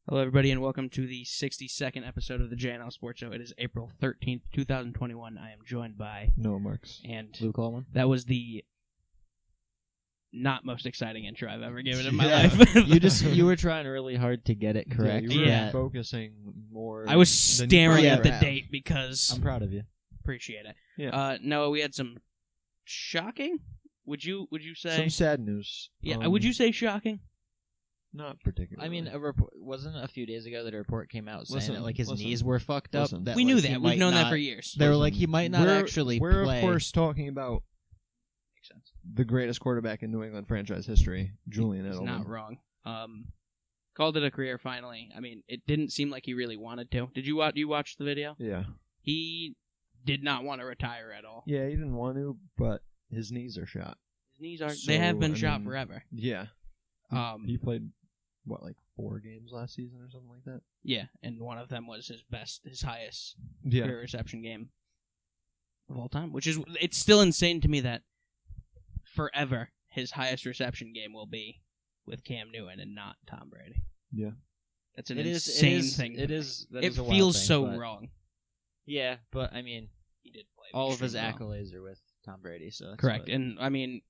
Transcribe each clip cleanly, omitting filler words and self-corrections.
Hello, everybody, and welcome to the 62nd episode of the JNL Sports Show. It is April 13th, 2021. I am joined by Noah Marks and Luke Allman. That was the not most exciting intro I've ever given in my life. You were trying really hard to get it correct. Yeah, you were focusing more. I was staring at the have. date because I'm proud of you. Appreciate it. Yeah. Noah, we had some shocking. Would you say Some sad news? Yeah. Would you say shocking? Not particularly. I mean, a report wasn't a few days ago that a report came out saying that his listen, knees were fucked up. listen. That, We like, knew he that. might We've known that not- for years. They were like, he might not actually We're play. of course talking about Makes sense. the greatest quarterback in New England franchise history, Julian He's Edelman. not wrong. Called it a career finally. I mean, it didn't seem like he really wanted to. Did you watch the video? Yeah. He did not want to retire at all. Yeah, he didn't want to, but his knees are shot. His knees are. So, They have been I shot mean, forever. Yeah. He played, like 4 games last season or something like that? Yeah, and one of them was his highest Yeah. career reception game of all time. It's still insane to me that forever his highest reception game will be with Cam Newton and not Tom Brady. Yeah. That's an insane thing. It is. That It is a wild feels thing, so but- wong. Yeah, but I mean, He did play all of his extremely well. accolades are with Tom Brady. So that's Correct. what- And I mean,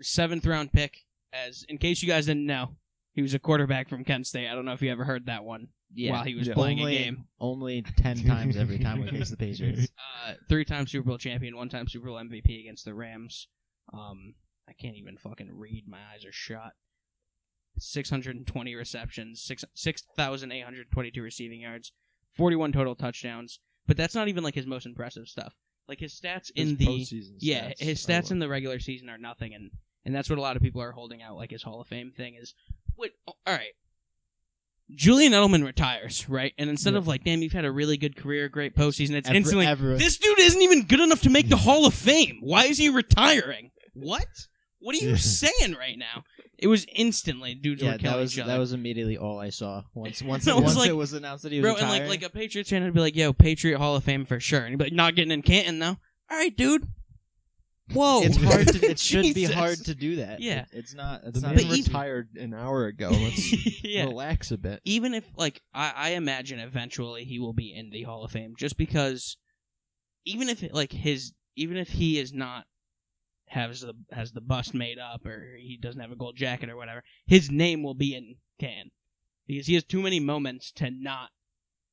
7th round pick. As in case you guys didn't know, he was a quarterback from Kent State. I don't know if you ever heard that one while he was playing a game. Only 10 times every time we face the Patriots. 3-time Super Bowl champion, 1-time Super Bowl MVP against the Rams. I can't even fucking read. My eyes are shot. 620 receptions, 6,822 receiving yards, 41 total touchdowns. But that's not even like his most impressive stuff. Like his stats in the postseason his stats stats are in the regular season are nothing, and that's what a lot of people are holding out like his Hall of Fame thing is. Wait, all right. Julian Edelman retires, right? And instead of like, damn, you've had a really good career, great postseason, it's instantly, this dude isn't even good enough to make the Hall of Fame. Why is he retiring? What? What are you saying right now? It was instantly dudes were killing each other. That was immediately all I saw. Once It was like- it was announced that he was Bro, retiring. and like a Patriots fan would be like, yo, Patriot Hall of Fame for sure. And he'd be like, not getting in Canton though. All right, dude. Whoa. it's hard to. It should be Jesus. hard to do that. Yeah. It's not. The It's not. man But even- retired an hour ago. Let's Yeah. relax a bit. Even if, like, I imagine eventually he will be in the Hall of Fame, just because even if he is not has the bust made up or he doesn't have a gold jacket or whatever, his name will be in Canton because he has too many moments to not.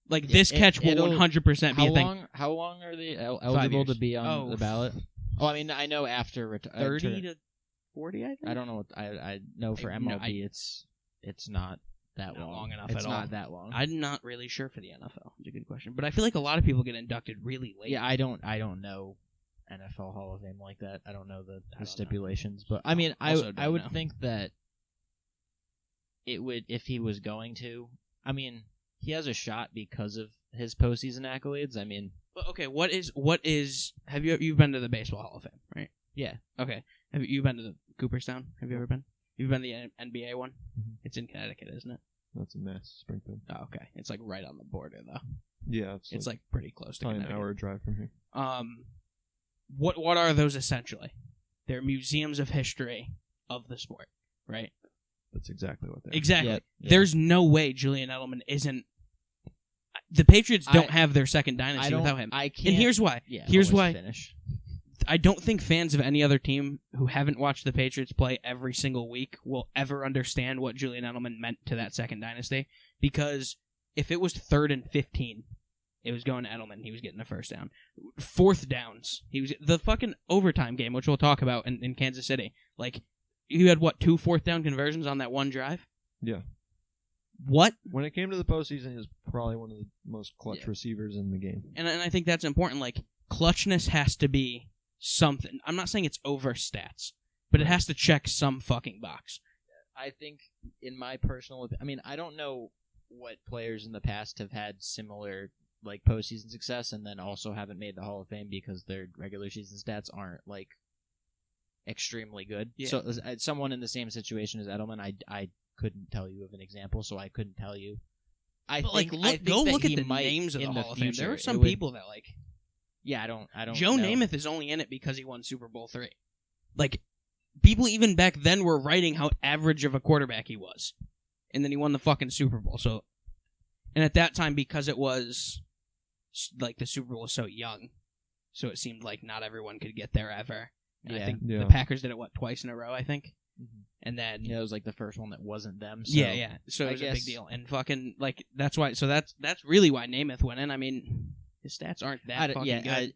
Like, this catch will 100% be a thing. How long are they eligible to be on the ballot? Oh, I mean, I know after 30 to 40, I think. I don't know what I know for MLB. It's not that Not long. long enough It's at all. not that long. I'm not really sure for the NFL. It's a good question, but I feel like a lot of people get inducted really late. Yeah, I don't know NFL Hall of Fame like that. I don't know the don't know. stipulations, but I mean, Also I don't would know. think that it would, if he was going to. I mean, he has a shot because of his postseason accolades. I mean, But, okay, what is? Have you've been to the Baseball Hall of Fame, right? yeah. Okay, have you been to the Cooperstown? Have you ever been? You've been to the NBA one. Mhm. It's in Connecticut, isn't it? That's a mess, Springfield. Oh, okay, it's like right on the border though. Yeah, It's like pretty close to probably an Connecticut. hour drive from here. What are those essentially? They're museums of history of the sport, right? That's exactly what they are. Exactly. Yeah. There's no way Julian Edelman isn't. The Patriots don't have their second dynasty without him. I can't. And here's why. Yeah. Here's always why. Finish. I don't think fans of any other team who haven't watched the Patriots play every single week will ever understand what Julian Edelman meant to that second dynasty. Because if it was 3rd and 15, it was going to Edelman. He was getting the first down. 4th downs. He was the fucking overtime game, which we'll talk about in Kansas City. Like, you had, 2 4th down conversions on that one drive? Yeah. What? When it came to the postseason, he was probably one of the most clutch Yeah. receivers in the game. And I think that's important. Like, clutchness has to be something. I'm not saying it's over stats, but it has to check some fucking box. I think, in my personal, I mean, I don't know what players in the past have had similar like postseason success, and then also haven't made the Hall of Fame because their regular season stats aren't like extremely good. Yeah. So, as someone in the same situation as Edelman, I couldn't tell you of an example, so I couldn't tell you. But I think go that look at he the might names of the in Hall of Fame. future. There are It some would- people that like. Yeah, I don't. Joe know. Namath is only in it because he won Super Bowl III. Like, people even back then were writing how average of a quarterback he was, and then he won the fucking Super Bowl. So And at that time, because it was like the Super Bowl was so young, so it seemed like not everyone could get there ever. And I think the Packers did it twice in a row, I think. Mm-hmm. And then it was like the first one that wasn't them. So yeah. So it was a big deal, and fucking like that's why. So that's really why Namath went in. I mean, his stats aren't that fucking good.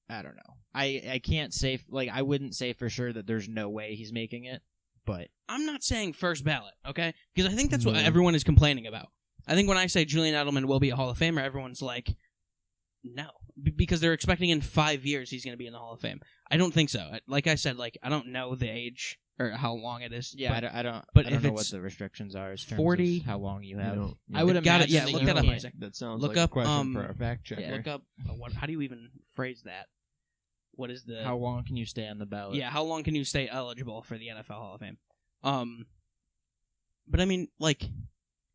I don't know. I can't say I wouldn't say for sure that there's no way he's making it, but I'm not saying first ballot, okay? Because I think that's what everyone is complaining about. I think when I say Julian Edelman will be a Hall of Famer, everyone's like, no, because they're expecting in 5 years he's going to be in the Hall of Fame. I don't think so. Like I said, I don't know the age or how long it is. Yeah, but, I don't. But I don't if know it's what the restrictions are. As 40, how long you have. I would got imagine. it. Yeah, look that up, Isaac. That sounds look like up, a question for a fact checker. Yeah. Look up. How do you even phrase that? What is the? How long can you stay on the ballot? Yeah, how long can you stay eligible for the NFL Hall of Fame? But I mean,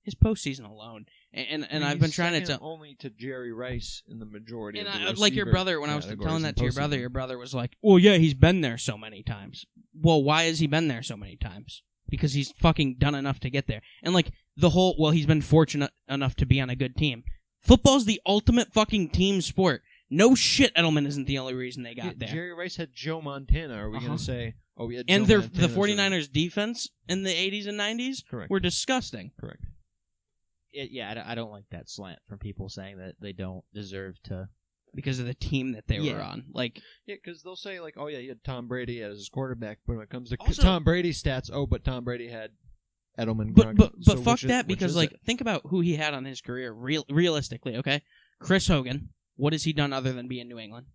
his postseason alone, and I've been trying to tell only to Jerry Rice in the majority. And of the I, like your brother, when I was categories telling that to in your brother was like, "Well, yeah, he's been there so many times." Well, why has he been there so many times? Because he's fucking done enough to get there, and he's been fortunate enough to be on a good team. Football's the ultimate fucking team sport. No shit, Edelman isn't the only reason they got there. Jerry Rice had Joe Montana. Are we going to say, oh, we had and Joe the Montana 49ers defense in the 80s and 90s Correct. were disgusting. Correct. I don't like that slant from people saying that they don't deserve to. Because of the team that they were on. Yeah, because they'll say, oh, yeah, he had Tom Brady as his quarterback, but when it comes to Also, Tom Brady's stats, but Tom Brady had Edelman. But so fuck that, because think about who he had on his career realistically, okay? Chris Hogan, what has he done other than be in New England?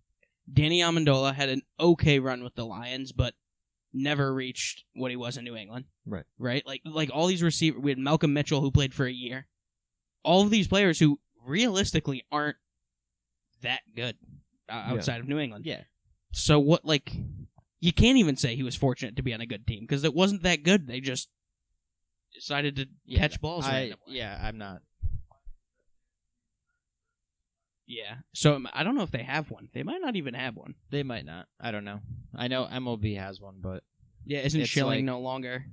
Danny Amendola had an okay run with the Lions, but never reached what he was in New England. Right. Right? Like all these receivers, we had Malcolm Mitchell who played for a year. All of these players who realistically aren't that good outside of New England. Yeah. So what, you can't even say he was fortunate to be on a good team, because it wasn't that good. They just decided to catch balls randomly. I'm not. Yeah. So I don't know if they have one. They might not even have one. They might not. I don't know. I know MLB has one, but yeah, isn't Schilling no longer?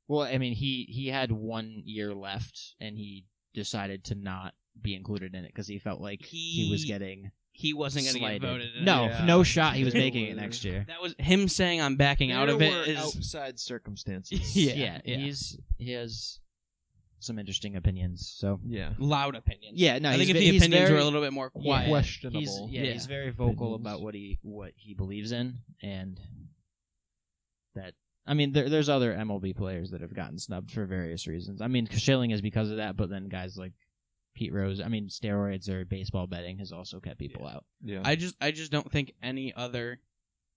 Well, I mean, he had 1 year left, and he decided to not be included in it because he felt like he was getting. He wasn't going to get voted in. No shot he was making it next year. That was him saying I'm backing out of it. Outside circumstances. Yeah. He has some interesting opinions. So loud opinions. Yeah, no, I think if the opinions were a little bit more quiet, questionable. He's very vocal about what he believes in, and that. I mean, there's other MLB players that have gotten snubbed for various reasons. I mean, Schilling is because of that, but then guys like Pete Rose, I mean, steroids or baseball betting has also kept people out. Yeah. I just don't think any other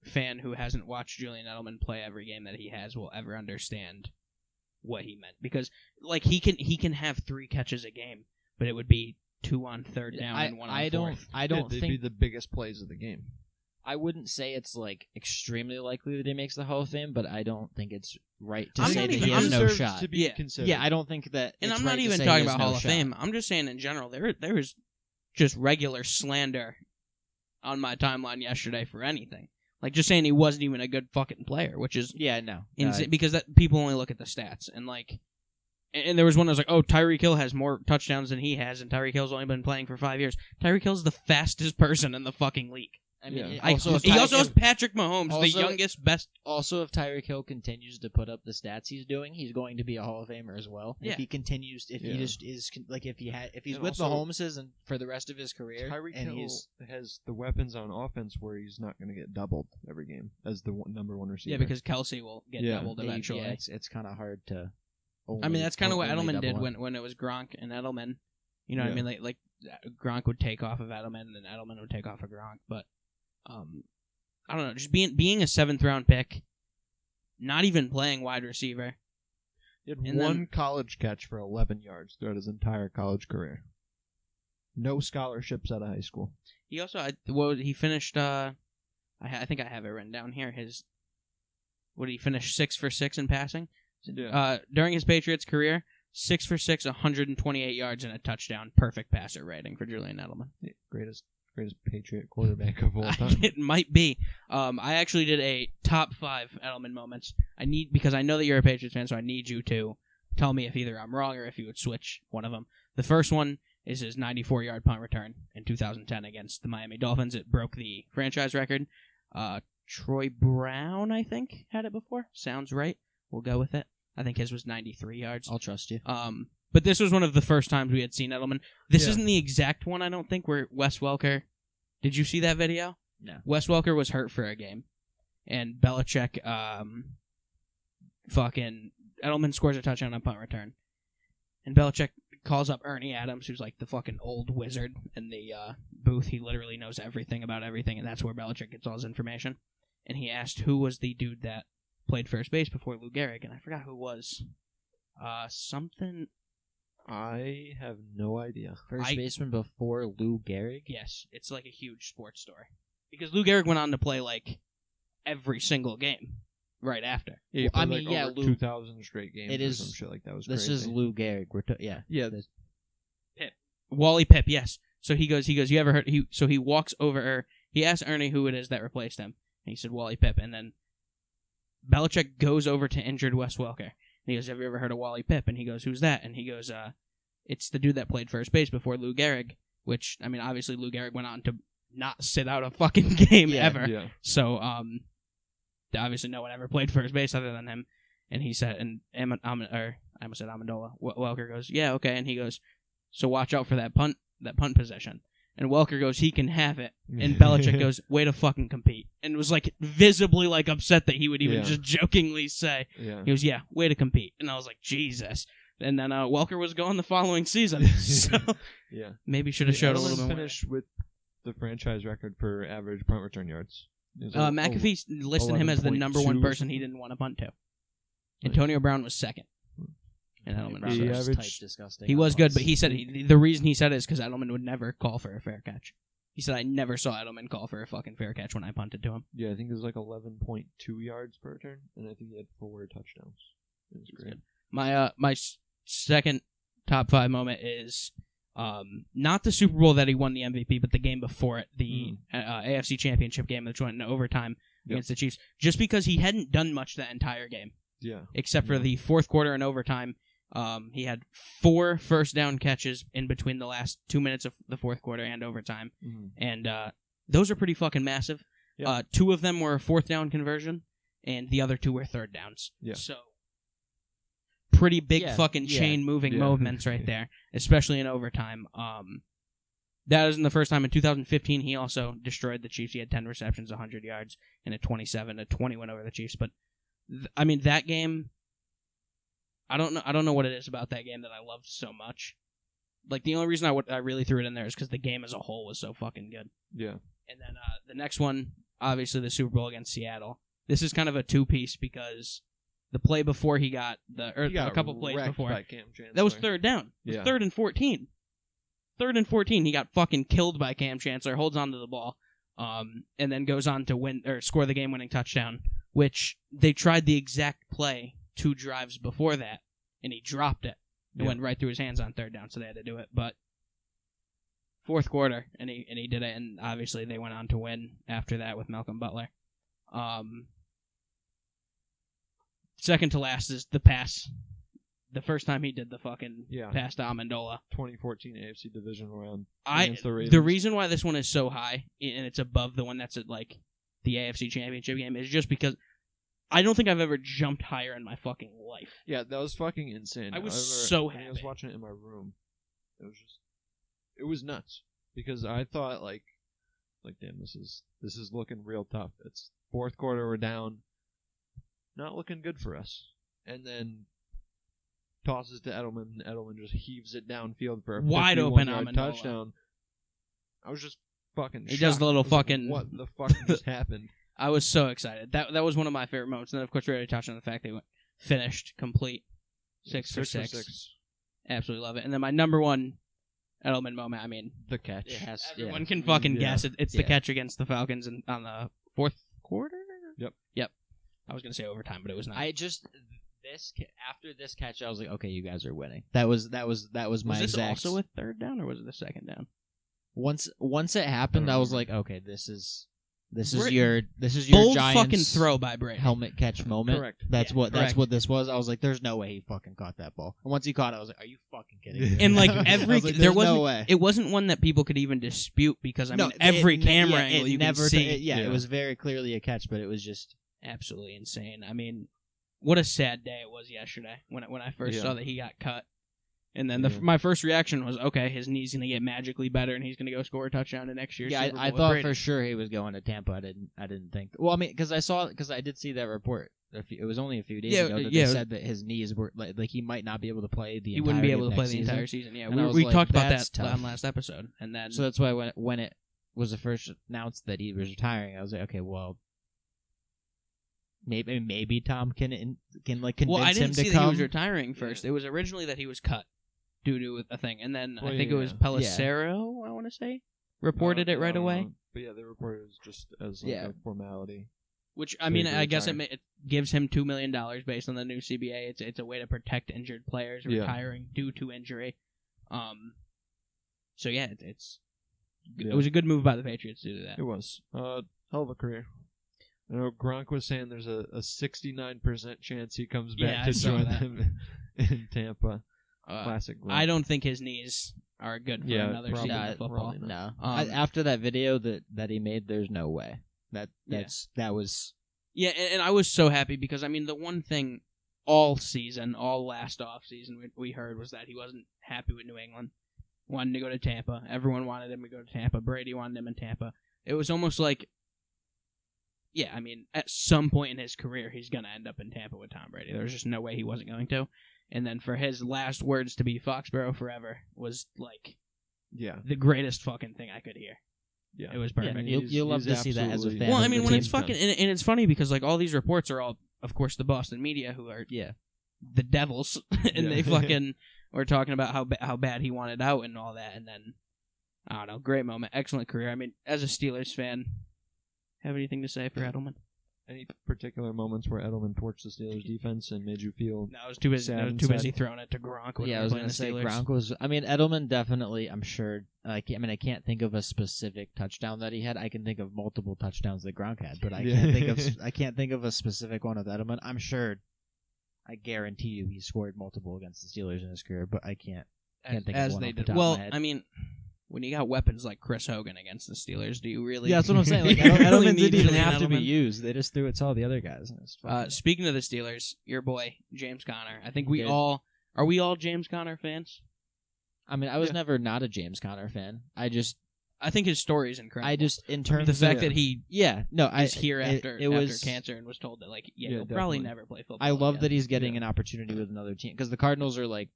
fan who hasn't watched Julian Edelman play every game that he has will ever understand what he meant, because he can have 3 catches a game, but it would be 2 on third down and 1 on fourth. I don't they'd think be the biggest plays of the game. I wouldn't say it's extremely likely that he makes the Hall of Fame, but I don't think it's right to I'm say not that even- he has I'm no deserves shot. to be considered. Yeah, I don't think that. And it's I'm not right to even say talking he has about no Hall of shot. Fame. I'm just saying in general, there is just regular slander on my timeline yesterday for anything. Just saying he wasn't even a good fucking player, which is insane, because that people only look at the stats, and there was one that was like, oh, Tyreek Hill has more touchdowns than he has, and Tyreek Hill's only been playing for 5 years. Tyreek Hill's the fastest person in the fucking league. I mean, he also has Patrick Mahomes, the youngest, best. Also, if Tyreek Hill continues to put up the stats he's doing, he's going to be a Hall of Famer as well. Yeah. If he continues, if he just is if he's And with also, the Holmeses and for the rest of his career, Tyreek and Hill has the weapons on offense where he's not going to get doubled every game as the number 1 receiver. Yeah, because Kelsey will get doubled eventually. Yeah, it's kind of hard to. I mean, that's kind of what Edelman did when it was Gronk and Edelman. You know what I mean? Like Gronk would take off of Edelman, and then Edelman would take off of Gronk. But I don't know, just being a 7th round pick, not even playing wide receiver. He had one college catch for 11 yards throughout his entire college career. No scholarships out of high school. He also he finished. I think I have it written down here. What did he finish 6 for 6 in passing? Yeah. During his Patriots career, 6 for 6, 128 yards and a touchdown. Perfect passer rating for Julian Edelman. Yeah, greatest Patriot quarterback of all time. It might be. I actually did a top 5 Edelman moments. Because I know that you're a Patriots fan, so I need you to tell me if either I'm wrong or if you would switch one of them. The first one is his 94-yard punt return in 2010 against the Miami Dolphins. It broke the franchise record. Troy Brown, I think, had it before. Sounds right. We'll go with it. I think his was 93 yards. I'll trust you. But this was one of the first times we had seen Edelman. This isn't the exact one, I don't think, where Wes Welker... Did you see that video? No. Wes Welker was hurt for a game. And Belichick, Edelman scores a touchdown on punt return. And Belichick calls up Ernie Adams, who's like the fucking old wizard in the booth. He literally knows everything about everything, and that's where Belichick gets all his information. And he asked who was the dude that played first base before Lou Gehrig, and I forgot who it was. Something... I have no idea. First baseman before Lou Gehrig? Yes, it's like a huge sports story. Because Lou Gehrig went on to play like every single game right after. Yeah, I mean, over Lou, 2,000 straight games. It is or some shit like that. Was this crazy. is Lou Gehrig. Yeah. Pip. Wally Pip. Yes. So he goes. You ever heard? So he walks over. He asks Ernie who it is that replaced him, and he said Wally Pip. And then Belichick goes over to injured Wes Welker. And he goes, have you ever heard of Wally Pip? And he goes, who's that? And he goes, it's the dude that played first base before Lou Gehrig, which, I mean, obviously Lou Gehrig went on to not sit out a fucking game ever. Yeah. So, obviously no one ever played first base other than him. And he said, and I almost said Amendola. Welker goes, yeah, okay. And he goes, so watch out for that punt position. And Welker goes, he can have it. And Belichick goes, way to fucking compete. And was like visibly like upset that he would even just jokingly say. Yeah. He goes, yeah, way to compete. And I was like, Jesus. And then Welker was gone the following season. So maybe should have showed a little bit more. Finished with the franchise record for average punt return yards. McAfee listed him as the number one person he didn't want to punt to. Antonio Brown was second. And Edelman was type disgusting. He was good, but he said the reason he said it is because Edelman would never call for a fair catch. He said, I never saw Edelman call for a fucking fair catch when I punted to him. Yeah, I think it was like 11.2 yards per return, and I think he had 4 touchdowns. It was great. My second top 5 moment is not the Super Bowl that he won the MVP, but the game before it, the AFC Championship game, which went into overtime against the Chiefs, just because he hadn't done much that entire game. Yeah. Except for the fourth quarter and overtime. He had 4 first down catches in between the last 2 minutes of the fourth quarter and overtime. Mm-hmm. And those are pretty fucking massive. Yeah. 2 of them were a fourth down conversion, and the other 2 were third downs. Yeah. So, pretty big fucking chain-moving movements right there, especially in overtime. That isn't the first time. In 2015, he also destroyed the Chiefs. He had 10 receptions, 100 yards, and a 27-20 win over the Chiefs. But, I mean, that game... I don't know what it is about that game that I loved so much. Like, the only reason I really threw it in there is because the game as a whole was so fucking good. Yeah. And then the next one, obviously the Super Bowl against Seattle. This is kind of a 2-piece because the play before he got a couple plays before, that was third down. It was 3rd and 14. 3rd and 14, he got fucking killed by Cam Chancellor, holds onto the ball, and then goes on to win or score the game-winning touchdown, which they tried the exact play 2 drives before that, and he dropped it. It went right through his hands on third down, so they had to do it. But fourth quarter, and he did it, and obviously they went on to win after that with Malcolm Butler. Second to last is the pass. The first time he did the fucking pass to Amendola. 2014 AFC Division round. The reason why this one is so high, and it's above the one that's at like the AFC Championship game, is just because I don't think I've ever jumped higher in my fucking life. Yeah, that was fucking insane. I was so happy. I was watching it in my room. It was nuts because I thought like damn, this is looking real tough. It's fourth quarter, we're down, not looking good for us, and then tosses to Edelman. Edelman just heaves it downfield for a wide open touchdown. I was just fucking. He does the little fucking. What the fuck just happened? I was so excited. That was one of my favorite moments. And then, of course, we already touched on the fact they went finished, complete, 6 for 6. Absolutely love it. And then my number one Edelman moment, I mean... The catch. Everyone can fucking guess it. It's the catch against the Falcons on the fourth quarter? Yep. I was going to say overtime, but it was not. After this catch, I was like, okay, you guys are winning. That was my exact... Was this also a third down, or was it the second down? Once it happened, I was like, okay, this is... This is Right. your Bold Giants fucking throw by Brady. helmet catch moment. Correct. That's Yeah, what correct. this was. I was like, there's no way he fucking caught that ball. And once he caught it, I was like, are you fucking kidding me? And like I was every, like, there there's wasn't. no way. It wasn't one that people could even dispute because I No, mean every it- camera yeah, angle it you never can see. It was very clearly a catch, but it was just Absolutely insane. I mean, what a sad day it was yesterday when I first Yeah. saw that he got cut. And then Yeah. my first reaction was, okay, his knee's going to get magically better, and he's going to go score a touchdown in next year's yeah. Super Bowl I with thought Brady. for sure he was going to Tampa. I didn't think. Well, I mean, because I did see that report. It was only a few days ago that they said that his knees were like he might not be able to play the. He wouldn't be able to entirety play of the next entire season. season. Yeah, And I was we like, talked about that's that tough. on last episode, and then So that's why when it was the first announced that he was retiring, I was like, okay, well, maybe Tom can like convince well, I him didn't to see come. that he was retiring first. Yeah. It was originally that he was cut due to a thing, and then Well, I think it was yeah. Pelissero. I want to say reported it right away. But yeah, they reported it just as like Yeah. a formality. Which I So mean, he could I guess retire. it gives him $2 million based on the new CBA. It's a way to protect injured players Yeah. retiring due to injury. So yeah, it Yeah. was a good move by the Patriots to do that. It was. Hell of a career. I know Gronk was saying there's a 69% chance he comes Yeah, back I to saw join that. them in Tampa. Uh, Classic Gronk. I don't think his knees are good for Yeah, another probably season not. of football. Probably No, Um, after that video that he made, there's no way. That was Yeah, and I was so happy because I mean the one thing all season, all last off season we heard was that he wasn't happy with New England. Wanted to go to Tampa. Everyone wanted him to go to Tampa. Brady wanted him in Tampa. It was almost like, yeah, I mean, at some point in his career, he's going to end up in Tampa with Tom Brady. There was just no way he wasn't going to. And then for his last words to be Foxborough forever was like Yeah. the greatest fucking thing I could hear. Yeah. It was perfect. Yeah, you'll love to see that as a absolutely- fan. Well, I of mean, the when team. it's fucking, and it's funny because like all these reports are all, of course, the Boston media who are Yeah. the Devils, and Yeah. they fucking were talking about how bad he wanted out and all that, and then I don't know, great moment, excellent career. I mean, as a Steelers fan, have anything to say for Edelman? Any particular moments where Edelman torched the Steelers defense and made you feel No, I was too busy. Sad I was and too sad. busy throwing it to Gronk. When Yeah, we I were was playing going to say the Steelers. Gronk was. I mean, Edelman definitely. I'm sure. I can't think of a specific touchdown that he had. I can think of multiple touchdowns that Gronk had, but I can't think of a specific one with Edelman. I'm sure. I guarantee you, he scored multiple against the Steelers in his career, but I can't think of as one they off the did. top of Well, my head. I mean, when you got weapons like Chris Hogan against the Steelers, do you really? Yeah, that's what I'm saying. Like, you really Edelman need didn't even Julian have to be Edelman? used. They just threw it to all the other guys. And it's fucking- Speaking of the Steelers, your boy James Conner. I think He we did. all are. We all James Conner fans. I mean, I was Yeah. never not a James Conner fan. I think his story is incredible. In terms the of fact that he is is here after cancer and was told that like Yeah, he'll probably definitely. never play football. I love again. that he's getting an opportunity with another team because the Cardinals are like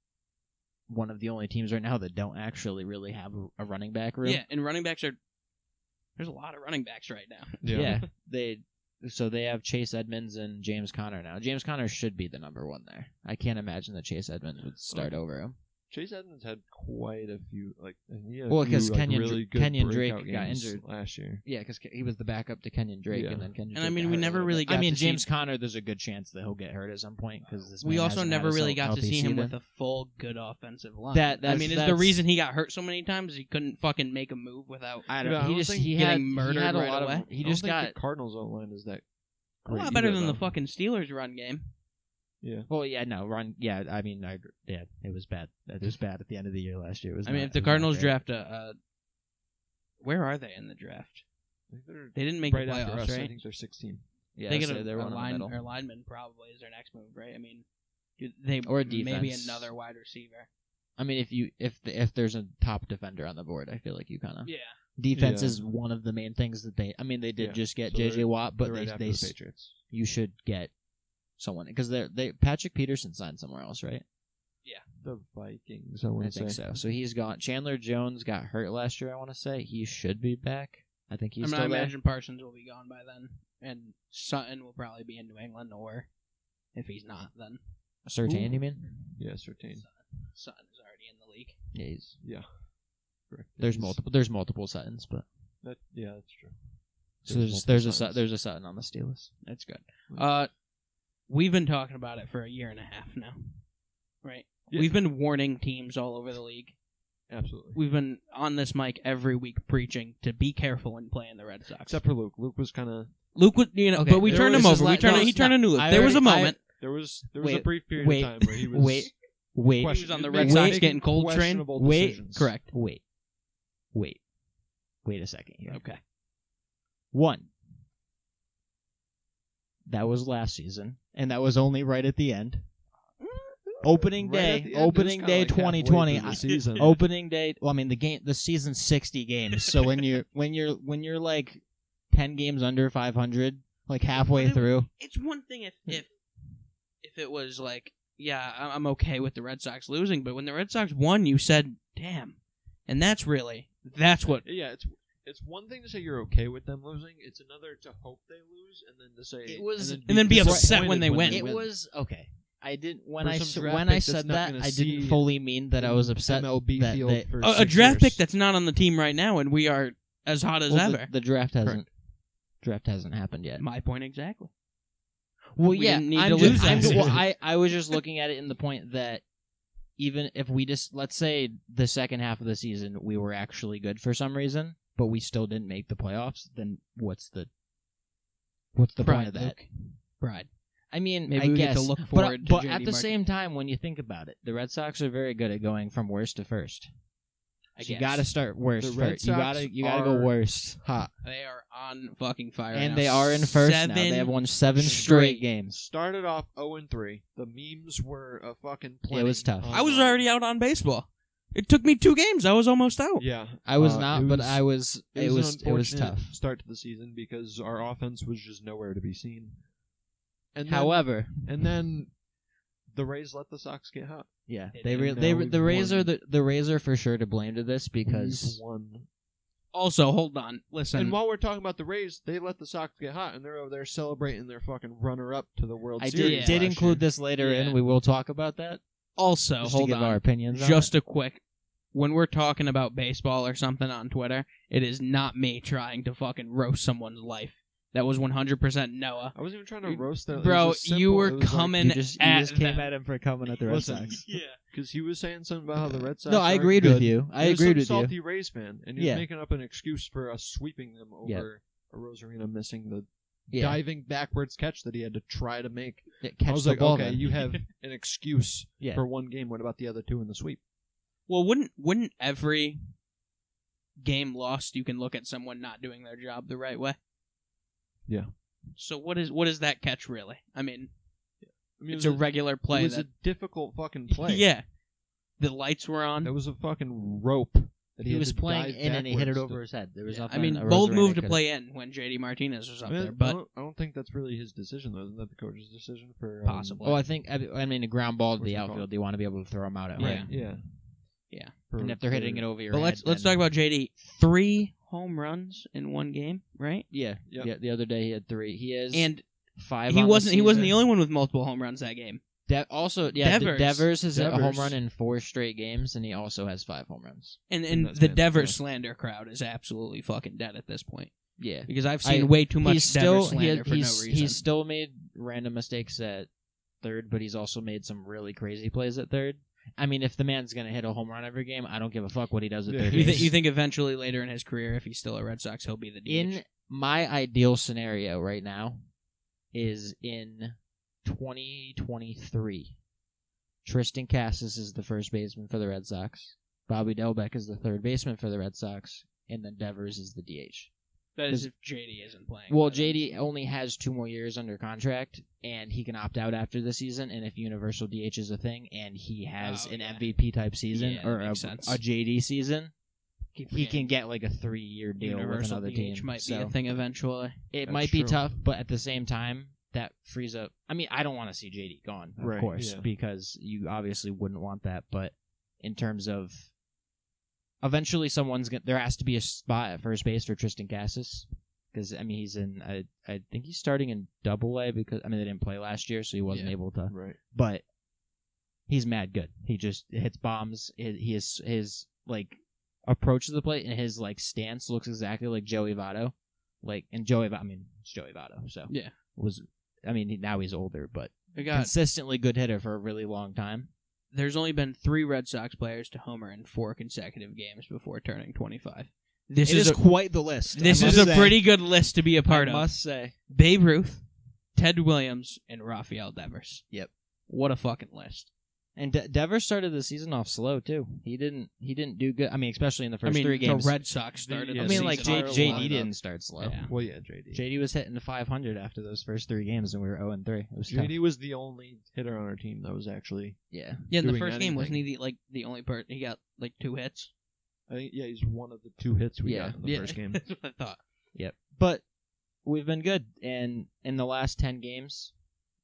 one of the only teams right now that don't actually really have a running back room. Yeah, and running backs are. There's a lot of running backs right now. Yeah. They have Chase Edmonds and James Conner now. James Conner should be the number one there. I can't imagine that Chase Edmonds would start over him. Chase Edmonds had quite a few, like, he had Well, a few, 'cause like, Kenyon really good Kenyon Drake breakout got games injured. last year. Yeah, because he was the backup to Kenyon Drake, Yeah. and then Kenyon. And I Drake mean, got we hurt a never little really bit. I got mean, to see- James Conner. There's a good chance that he'll get hurt at some point because this. We man also hasn't never had a really got to healthy see him season. with a full good offensive line. That- I that's- mean, is the that's- reason he got hurt so many times is he couldn't fucking make a move without. I Yeah, don't. I He don't just think he getting had murdered he had a right lot away. of. He I don't just think got. the Cardinals O-line is that A lot great better either, than the though. fucking Steelers run game. Yeah. Well, yeah, no, run. Yeah, I mean, it was bad. It was bad at the end of the year last year. It was I mean, not- if the it was not Cardinals great. draft where are they in the draft? I think they're They didn't make right the after playoffs, us. I right? think they're 16. yeah, They get so they're a one in the middle. or lineman probably is their next move, right? I mean, they Or a maybe defense. another wide receiver. I mean, if there's a top defender on the board, I feel like you kind of Yeah. defense Yeah. is one of the main things that they. I mean, they did Yeah. just get So J.J. they're- Watt, but They're right after they the Patriots. you should get someone because they Patrick Peterson signed somewhere else, right? The Vikings, I want I to think say. so. So he's gone. Chandler Jones got hurt last year. I want to say he should be back. I think he's I still there. imagine Parsons will be gone by then, and Sutton will probably be in New England, or if he's not, then Surtain, Ooh. you mean? Yeah, Surtain. Sutton is already in the league. Yeah, he's, Yeah. Correct. there's He's- multiple. There's multiple Suttons, but Yeah, that's true. so multiple there's a Suttons. there's a Sutton on the Steelers. That's good. We've been talking about it for a year and a half now, right? Yeah. We've been warning teams all over the league Absolutely. We've been on this mic every week preaching to be careful when playing the Red Sox. Except for Luke. Luke was kind of... Luke was, Okay, but we there turned him was over. just He turned a new leaf. I There was a already- moment. There was a Wait, brief period wait, of time where he was... Wait. He was on the Red making Sox getting cold train. questionable Wait. decisions. Correct. Wait a second here. Okay. 1. That was last season, and that was only right at the end. Opening Right at day, the end, it was opening kinda day, like halfway 2020. through the season. Opening day. Well, I mean the season's 60 games. So when you're like 10 games under 500, like halfway But it- through. It's one thing if it was like, yeah, I'm okay with the Red Sox losing, but when the Red Sox won, you said, damn. And that's what... Yeah, it's one thing to say you're okay with them losing. It's another to hope they lose, and then to say... It was- and then be upset disappointed when they win. It was okay. I didn't when For I some draft when pick I that's said not that gonna I see didn't fully mean that I was upset MLB that field they- for A 6 draft years. pick that's not on the team right now, and we are as hot as well, ever. the draft hasn't happened yet. My point exactly. Well, We yeah, didn't need I'm to just, lose that I'm, season. well, I was just looking at it in the point that even if we just let's say the second half of the season we were actually good for some reason, but we still didn't make the playoffs, then what's the point of that? Luke. Pride. I mean, Maybe I we guess, get to look forward but to at JD the Martin. same time, when you think about it, the Red Sox are very good at going from worst to first. I So you guess. got to start worst The Red first. You Sox gotta go are worst. hot. They are on fucking fire And now. they are in first now. They have won 7 straight games. Started off 0-3. The memes were a fucking plenty. It was tough. I was already out on baseball. It took me 2 games. I was almost out. Yeah. I was it not, but was- I was. It was an unfortunate tough. start to the season because our offense was just nowhere to be seen. And then, However, and then the Rays let the Sox get hot. yeah, They did. the Rays won. are the Rays are for sure to blame to this because We've won. Also, hold on. Listen. And while we're talking about the Rays, they let the Sox get hot, and they're over there celebrating their fucking runner-up to the World I Series. did last include year. this later Yeah. in. We will talk about that. also, Just to hold give on. our opinions. Just a quick. When we're talking about baseball or something on Twitter, it is not me trying to fucking roast someone's life. That was 100% Noah. I wasn't even trying to roast them. Bro, you were coming you just at came them. at him for coming at the Red Listen, Sox. Yeah. because he was saying something about how the Red Sox. No, I aren't agreed good. with you. I He was agreed with some you. salty Rays fan, and he was Yeah. making up an excuse for us sweeping them over Yeah. a Rosarina missing the Yeah. diving backwards catch that he had to try to make. Yeah, I catch was the like, ball okay, then. you have an excuse Yeah. for one game. What about the other 2 in the sweep? Well, wouldn't every game lost you can look at someone not doing their job the right way? Yeah. So what is that catch really? I mean, I mean, it's a regular play. It was that, a difficult fucking play. Yeah. The lights were on. That was a fucking rope that He had was to playing dive in and he hit it backwards over his head. There was Yeah, nothing. I mean, a bold Rosarina move to could've- play in when JD Martinez was up I mean, there, but I don't think that's really his decision though. Isn't that the coach's decision for Possibly. Oh, I mean, a ground ball to What's the it called? outfield. You want to be able to throw them out at Yeah. right. Yeah. Yeah. And if they're hitting it over your but head, let's then- talk about JD. 3 home runs in one game, right? Yeah, Yep. yeah. The other day he had 3. He is And 5. he on wasn't the the season. only one with multiple home runs that game. Also, yeah, Devers. Devers has hit a home Devers. run in 4 straight games, and he also has 5 home runs. And that's the fantastic. Devers slander crowd is absolutely fucking dead at this point. Yeah, Because I've seen way too much he's Devers still slander for no reason. he's still made random mistakes at third, but he's also made some really crazy plays at third. I mean, if the man's gonna hit a home run every game, I don't give a fuck what he does at Yeah. third. You, base. you think eventually later in his career, if he's still a Red Sox, he'll be the DH? In my ideal scenario right now is in 2023. Tristan Cassis is the first baseman for the Red Sox. Bobby Delbeck is the third baseman for the Red Sox, and then Devers is the DH. That is if JD isn't playing. Well, by then. JD only has 2 more years under contract, and he can opt out after the season. And if universal DH is a thing, and he has Oh, an yeah. MVP type season Yeah, or that a makes sense. JD season, Keep he forgetting can get like a 3-year deal with universal another DH team. might so be a thing eventually. it That's might be true. tough, but at the same time, that frees up. I mean, I don't want to see JD gone, of Right, course, yeah. because you obviously wouldn't want that. But in terms of eventually, there has to be a spot at first base for Tristan Cassis. Because I mean, he's in. I think he's starting in Double-A because I mean they didn't play last year, so he wasn't Yeah. able to. Right. But he's mad good. He just hits bombs. His like approach to the plate and his like stance looks exactly like Joey Votto. Like and Joey, I mean it's Joey Votto. So Yeah. now he's older, but We got consistently good hitter for a really long time. there's only been 3 Red Sox players to homer in 4 consecutive games before turning 25. This is quite the list. This is a pretty good list to be a part I of. must say. Babe Ruth, Ted Williams, and Rafael Devers. Yep. What a fucking list. And Devers started the season off slow too. He didn't do good. I mean, especially in the first 3 games. The Red Sox started. Yeah, I the mean, like season off JD slow. didn't start slow. Yeah. Well, yeah, JD. JD was hitting the 500 after those first 3 games, and we were 0-3. It was tough. JD was the only hitter on our team that was actually. Yeah. Yeah, in the doing first game wasn't anything. he the only part? He got like 2 hits. I think he's one of the 2 hits we Yeah. got in the first game. That's what I thought. Yep. But we've been good, and in the last 10 games,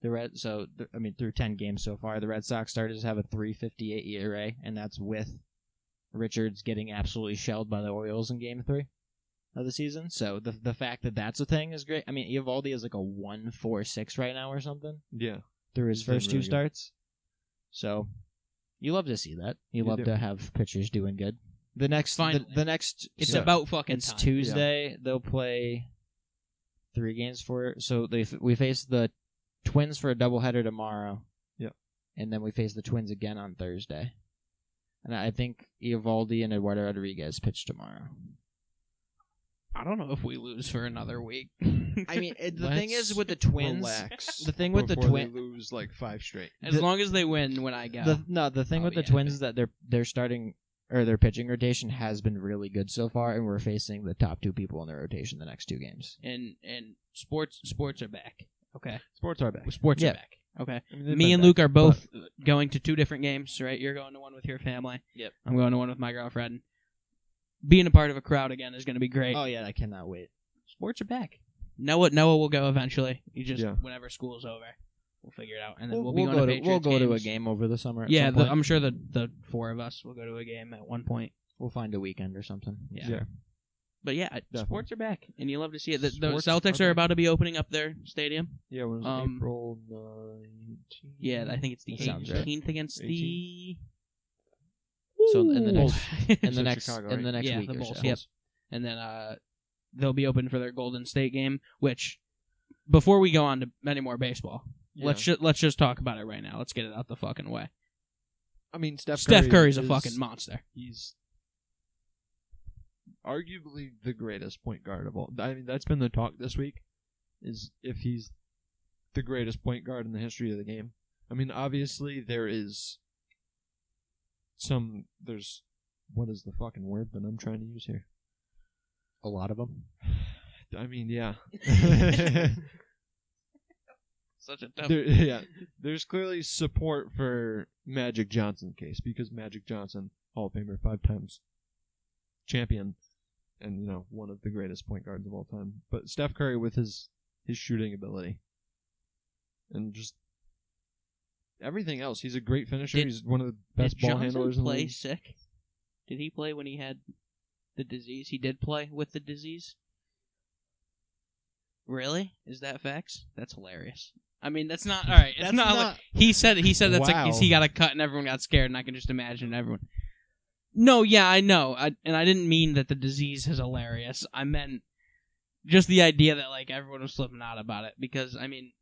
through 10 games so far, the Red Sox starters have a 3.58 ERA, and that's with Richards getting absolutely shelled by the Orioles in Game 3 of the season. So the fact that that's a thing is great. I mean, Eovaldi is like a 1.46 right now or something Yeah. through his He's been first 2 really good. starts. So you love to see that. You love do. to have pitchers doing good. The next, Finally. the next, It's Yeah. about fucking it's time. Tuesday. They'll play 3 games for it. So we face the Twins for a doubleheader tomorrow. Yep. And then we face the Twins again on Thursday. And I think Eovaldi and Eduardo Rodriguez pitch tomorrow. I don't know if we lose for another week. I mean, the thing is with the Twins. Relax. The thing with the before Twins. they lose like 5 straight. As long as they win when I go. The thing I'll with be the Twins happy. is that their starting or their pitching rotation has been really good so far, and we're facing the top 2 people in their rotation the next 2 games. and sports are back. Okay. Sports are back. Sports Yeah. are back. Okay. I mean, they've Me been and back, Luke are both going to 2 different games, right? You're going to one with your family. Yep. I'm going to one with my girlfriend. Being a part of a crowd again is going to be great. Oh yeah, I cannot wait. Sports are back. Noah will go eventually. You just whenever school's over, we'll figure it out, and then we'll be going to Patriots we'll go to a games. game over the summer. At Yeah, some point. I'm sure the 4 of us will go to a game at one point. We'll find a weekend or something. Yeah. But yeah, sports are back, and you love to see it. The Sports Celtics are are back. about to be opening up their stadium. Yeah, when was it? April 19th? Yeah, I think it's the That sounds right. 18th against 18th. the. So in the next in So next Chicago, in the right? next week the or Bulls. so. Yep. And then they'll be open for their Golden State game. Which, before we go on to any more baseball, Yeah. let's just talk about it right now. Let's get it out the fucking way. I mean, Steph Curry's a is- fucking monster. He's arguably the greatest point guard of all. I mean, that's been the talk this week, is if he's the greatest point guard in the history of the game. I mean, obviously there's what is the fucking word that I'm trying to use here? A lot of them. I mean, yeah. Such a tough. There's clearly support for Magic Johnson's case because Magic Johnson, Hall of Famer, 5 times champion, and one of the greatest point guards of all time. But Steph Curry with his shooting ability and just everything else, he's a great finisher. He's one of the best ball handlers in the play league. sick? Did he play when he had the disease? He did play with the disease. Really? Is that facts? That's hilarious. I mean, that's not all right. It's not like he said that's Wow. like he got a cut and everyone got scared, and I can just imagine everyone. No, yeah, I know, and I didn't mean that the disease is hilarious. I meant just the idea that like everyone was flipping out about it because I mean,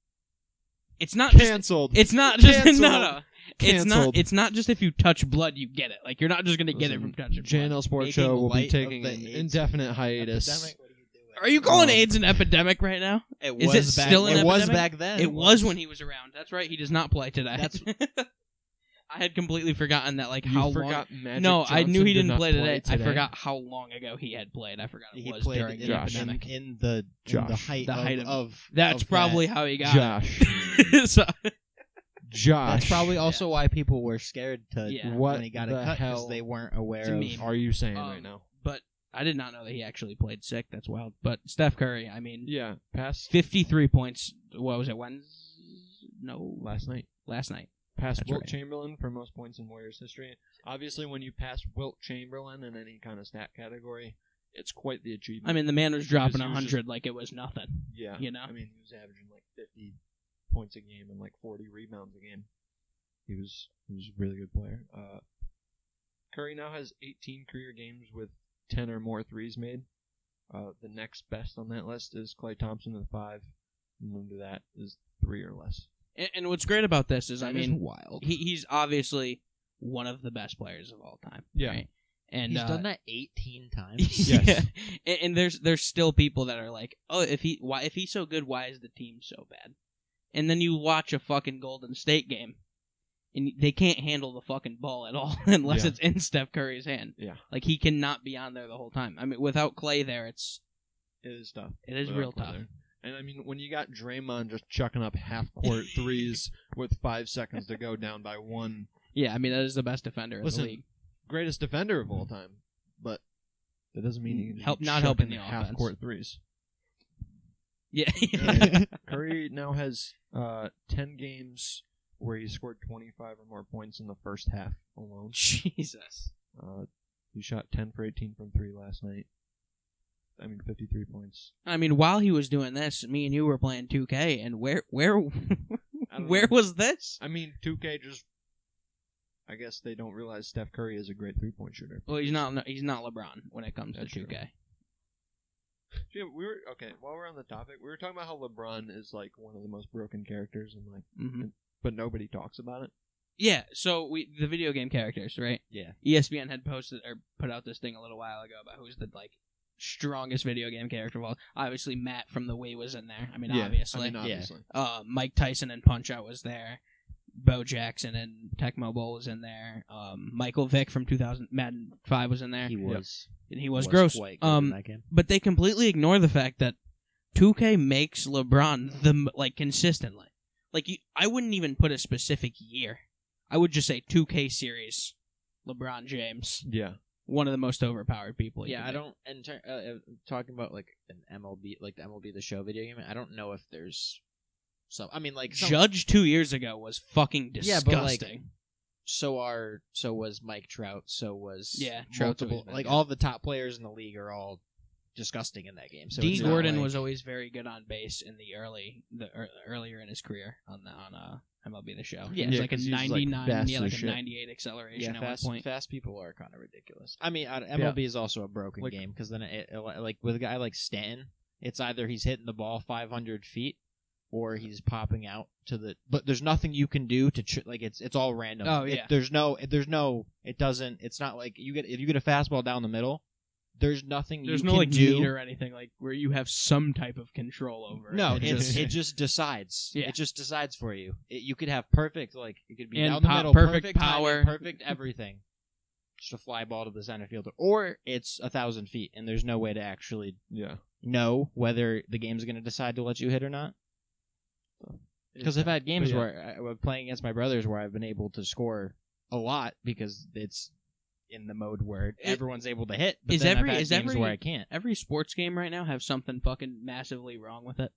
it's not Canceled. It's not just Canceled. no. Canceled. It's not just if you touch blood you get it. Like you're not just gonna get it from touching blood. JNL Sports Making Show will be light of taking the an AIDS indefinite hiatus. Epidemic? What are you doing? Are you calling AIDS an epidemic right now? It Is it still an It was epidemic? back then. It was when he was around. That's right. He does not play today. That's- I had completely forgotten that. Like You how forgot long? Magic No, I knew Johnson he did didn't not play today. I today. forgot how long ago he had played. I forgot it He was played during the Josh. epidemic. in the Josh. height The height of That's of probably that. how he got Josh. it. So, Josh. That's probably also why people were scared to Yeah. What when he got the a cut because hell they weren't aware It's a of. meme. are you saying right now? but I did not know that he actually played sick. That's wild. But Steph Curry, I mean, Yeah, past 53 points. What was it? Wednesday? No, last night. last night. Past That's Wilt right. Chamberlain for most points in Warriors history. Obviously, when you pass Wilt Chamberlain in any kind of stat category, it's quite the achievement. I mean, the man was dropping Because he was 100 like it was nothing. yeah, you know? I mean, he was averaging like 50 points a game and like 40 rebounds a game. He was a really good player. Curry now has 18 career games with 10 or more threes made. The next best on that list is Klay Thompson with 5, and under that is 3 or less. And what's great about this is, I That is mean, wild. he's obviously one of the best players of all time. Yeah. Right? And He's done that 18 times. Yes. Yeah. And there's still people that are like, oh, if he's so good, why is the team so bad? And then you watch a fucking Golden State game, and they can't handle the fucking ball at all unless it's in Steph Curry's hand. Yeah. Like, he cannot be on there the whole time. I mean, without Clay there, it is tough. is Without real Clay tough. there. And I mean, when you got Draymond just chucking up half-court threes with 5 seconds to go down by 1. Yeah, I mean, that is the best defender in the league. Greatest defender of all time, but that doesn't mean he can Not helping the half-court threes. Yeah. Curry now has 10 games where he scored 25 or more points in the first half alone. Jesus. He shot 10 for 18 from 3 last night. I mean, 53 points. I mean, while he was doing this, me and you were playing 2K, and where know. was this? I mean, 2K just... I guess they don't realize Steph Curry is a great three-point shooter. Well, he's not LeBron when it comes That's to 2K. true. Yeah, while we're on the topic, we were talking about how LeBron is like one of the most broken characters, and like, but nobody talks about it. Yeah, so the video game characters, right? Yeah. ESPN had posted or put out this thing a little while ago about who's the like strongest video game character of all. Obviously, Matt from the Wii was in there. I mean, obviously. Mike Tyson and Punch-Out was there. Bo Jackson and Tecmo Bowl was in there. Michael Vick from 2000 Madden 5 was in there. He was. And he was gross. Quite good in that game. But they completely ignore the fact that 2K makes LeBron consistently. Like, I wouldn't even put a specific year. I would just say 2K series, LeBron James. Yeah. One of the most overpowered people. Yeah, I don't. And talking about like an MLB, like the MLB The Show video game, I don't know if there's some. I mean, like Judge 2 years ago was fucking disgusting. Yeah, but like, so was Mike Trout. So was Trout's multiple. Like all the top players in the league are all disgusting in that game. So D. Gordon was always very good on base in earlier in his career on MLB The Show. Yeah, it's like a 99, like a 98 acceleration at one point. Fast people are kind of ridiculous. I mean, MLB is also a broken game because then like with a guy like Stanton, it's either he's hitting the ball 500 feet or he's popping out to the. But there's nothing you can do to it's all random. Oh yeah. It's not like if you get a fastball down the middle. There's nothing There's you no can like do. meat or anything like where you have some type of control over it. No, it just decides. Yeah. It just decides for you. You could have perfect, like it could be and down the middle, perfect power, timing, perfect everything, just a fly ball to the center fielder, or it's 1,000 feet, and there's no way to actually know whether the game's going to decide to let you hit or not. Because I've had games where I'm playing against my brothers where I've been able to score a lot because it's in the mode where everyone's able to hit. But I've had games where I can't. Every sports game right now have something fucking massively wrong with it.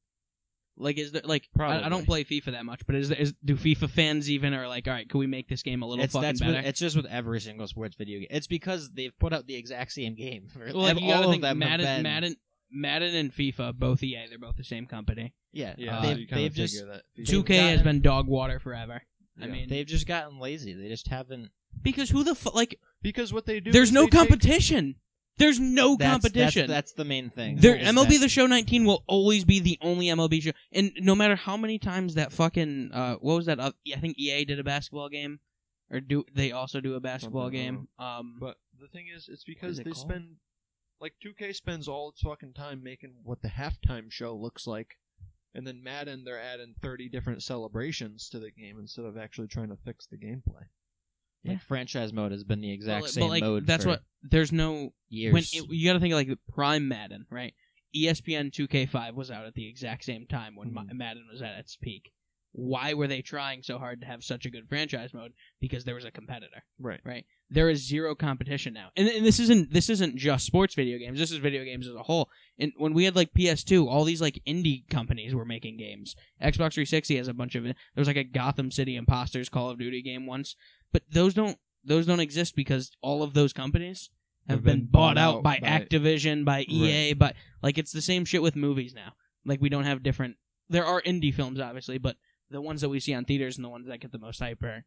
Like, is there like Probably. I don't play FIFA that much, but do FIFA fans even are like, all right, can we make this game a little fucking better? It's just with every single sports video game. It's because they've put out the exact same game. Well, like, you gotta think Madden and FIFA, both EA, they're both the same company. Yeah, they've just 2K has been dog water forever. Yeah. I mean, they've just gotten lazy. They just haven't. Because who the because what they do. There's no competition. There's no competition. That's the main thing. MLB The Show 19 will always be the only MLB show, and no matter how many times that fucking what was that? I think EA did a basketball game, or do they also do a basketball game? But the thing is, it's because they spend 2K spends all its fucking time making what the halftime show looks like, and then Madden they're adding 30 different celebrations to the game instead of actually trying to fix the gameplay. Like franchise mode has been the exact same mode. That's for what. There's no years. You got to think of like Prime Madden, right? ESPN 2K5 was out at the exact same time when Madden was at its peak. Why were they trying so hard to have such a good franchise mode? Because there was a competitor, right? There is zero competition now, and this isn't just sports video games. This is video games as a whole. And when we had like PS2, all these like indie companies were making games. Xbox 360 has a bunch of it. There was like a Gotham City Imposters Call of Duty game once, but those don't exist because all of those companies have been bought out by Activision, by EA, by it's the same shit with movies now. Like we don't have different. There are indie films obviously, but the ones that we see on theaters and the ones that get the most hype are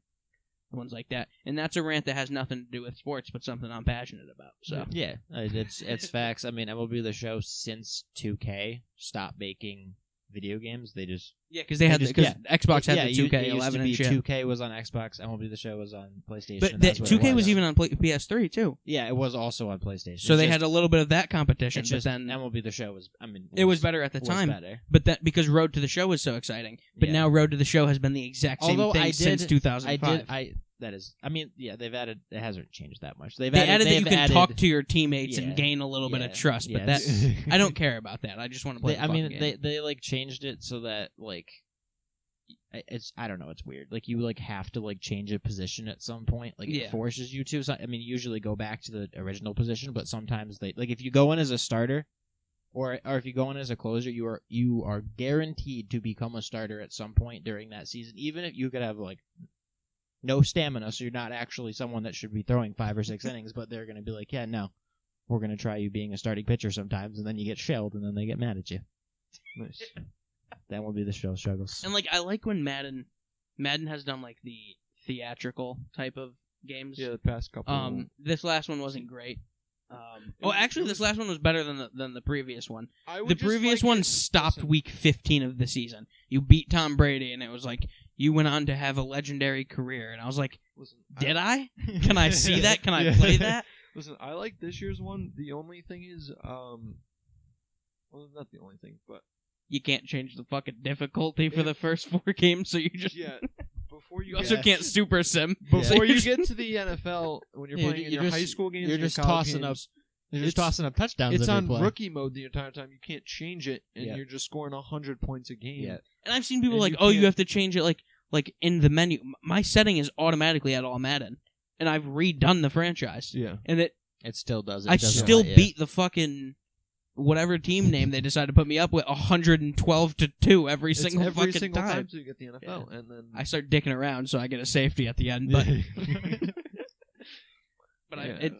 the ones like that. And that's a rant that has nothing to do with sports, but something I'm passionate about. So yeah, it's facts. I mean, MLB The Show since 2K stopped making video games. They just because they had because Xbox had the 2K11 it used to be and shit. 2K was on Xbox. MLB The Show was on PlayStation. But that's what 2K it was even on PS3 too. Yeah, it was also on PlayStation. So they had a little bit of that competition. It's But just then MLB The Show was. it was better at the time. Better. But that because Road to the Show was so exciting. But now Road to the Show has been the exact same thing since 2005. They've added. It hasn't changed that much. They've added that you can added, talk to your teammates and gain a little bit of trust. But that I don't care about that. I just want to play. They like changed it so that like it's I don't know. It's weird. Like you like have to like change a position at some point. Like it forces you to. So, I mean, you usually go back to the original position, but sometimes they like if you go in as a starter. Or if you go in as a closer, you are guaranteed to become a starter at some point during that season, even if you could have like no stamina, so you're not actually someone that should be throwing 5 or 6 innings, but they're going to be like, yeah, no, we're going to try you being a starting pitcher sometimes, and then you get shelled, and then they get mad at you. Nice. That will be the show struggles. And like I like when Madden has done like the theatrical type of games. Yeah, the past couple. This last one wasn't great. This last one was better than the previous one. The previous one stopped week 15 of the season. You beat Tom Brady, and it was like you went on to have a legendary career. And I was like, did I? Can I see that? Can I play that? Listen, I like this year's one. The only thing is, well, not the only thing, but you can't change the fucking difficulty for the first 4 games, so you just Before you also can't super sim. Before you get to the NFL, when you're playing in your high school games, you're just tossing up. You're just tossing up touchdowns. It's on rookie mode the entire time. You can't change it, and you're just scoring 100 points a game. Yeah. And I've seen people like, you have to change it like in the menu. My setting is automatically at all Madden, and I've redone the franchise. Yeah, and it still does. I still beat the fucking whatever team name they decided to put me up with 112-2 every single fucking time. So you get the NFL, and then I start dicking around, so I get a safety at the end. But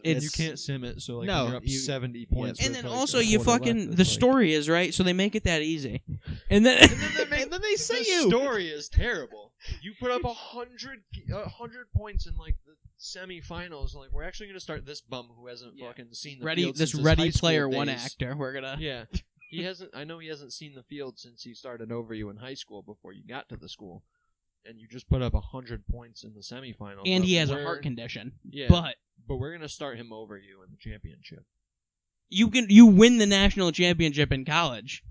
you can't sim it, so like you're up 70 points. And then also you fucking the story is right, so they make it that easy. And then they say the story is terrible. You put up 100 points in like the semifinals. Like we're actually gonna start this bum who hasn't fucking seen the field since his Ready high Player school One days. actor. We're gonna he hasn't. I know he hasn't seen the field since he started over you in high school before you got to the school. And you just put up 100 points in the semifinals. And he has a heart condition. Yeah, but we're gonna start him over you in the championship. You win the national championship in college.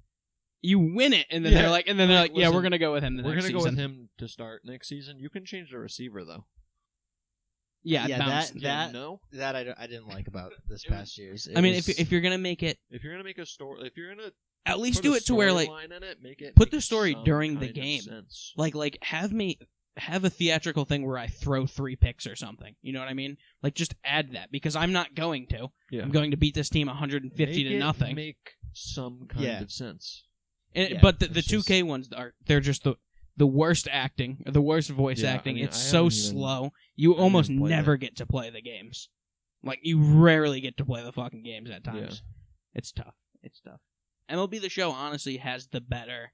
You win it, and then they're like, listen, we're gonna go with him. We're gonna go with him to start next season. You can change the receiver though. Yeah, that I didn't like about this past year's. If you're gonna make it, if you're gonna make a story, if you're gonna at least do it to where like make put the story during the game. Sense. Like have a theatrical thing where I throw 3 picks or something. You know what I mean? Like just add that because I'm not going to. Yeah. I'm going to beat this team 150 to nothing. Make some kind of sense. But the 2K ones they're just the worst acting, the worst voice acting. It's so slow. You almost never get to play the games. Like you rarely get to play the fucking games at times. Yeah. It's tough. MLB The Show honestly has the better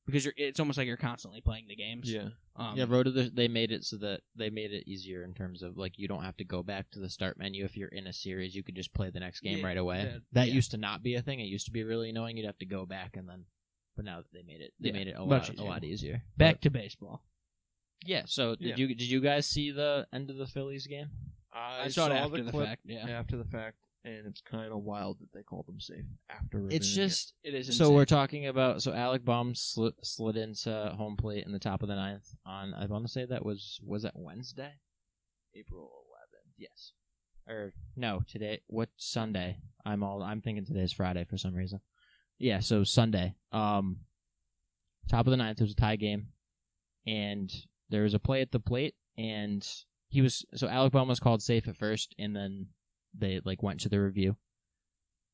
because it's almost like you're constantly playing the games. Yeah. They made it so that they made it easier in terms of like you don't have to go back to the start menu if you're in a series. You could just play the next game right away. That used to not be a thing. It used to be really annoying. You'd have to go back and then. But now that they made it a lot easier. Back to baseball. Yeah. So did you guys see the end of the Phillies game? I saw it after the fact. Yeah. After the fact. And it's kind of wild that they called them safe after. It's just it is. So insane. We're talking about Alec Baum slid into home plate in the top of the 9th on. I want to say that was that Wednesday, April 11th. Yes, or no, today. What Sunday? I'm thinking today's Friday for some reason. Yeah, so Sunday. Top of the 9th. There was a tie game, and there was a play at the plate, and Alec Baum was called safe at first, and then. They went to the review,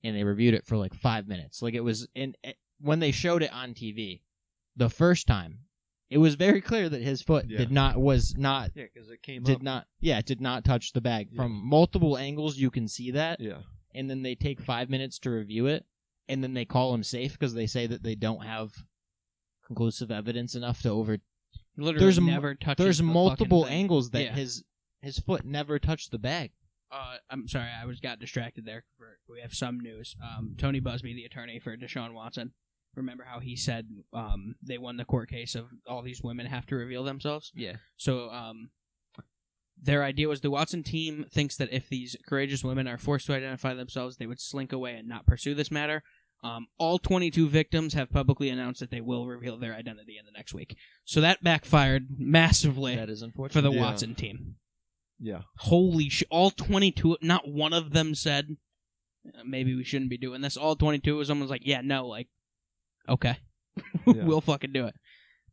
and they reviewed it for 5 minutes. It was when they showed it on TV, the first time, it was very clear that his foot did not because it came did not touch the bag from multiple angles. You can see that, and then they take 5 minutes to review it, and then they call him safe because they say that they don't have conclusive evidence enough to over. Literally, there's multiple angles that his foot never touched the bag. I'm sorry, got distracted there. We have some news. Tony Busby, the attorney for Deshaun Watson, remember how he said they won the court case of all these women have to reveal themselves? Yeah. So their idea was the Watson team thinks that if these courageous women are forced to identify themselves, they would slink away and not pursue this matter. All 22 victims have publicly announced that they will reveal their identity in the next week. So that backfired massively That is unfortunate. for the Yeah. Watson team. Yeah. Holy shit. All 22, not one of them said, maybe we shouldn't be doing this. All 22 of them was like, yeah, no, like, okay. Yeah. We'll fucking do it.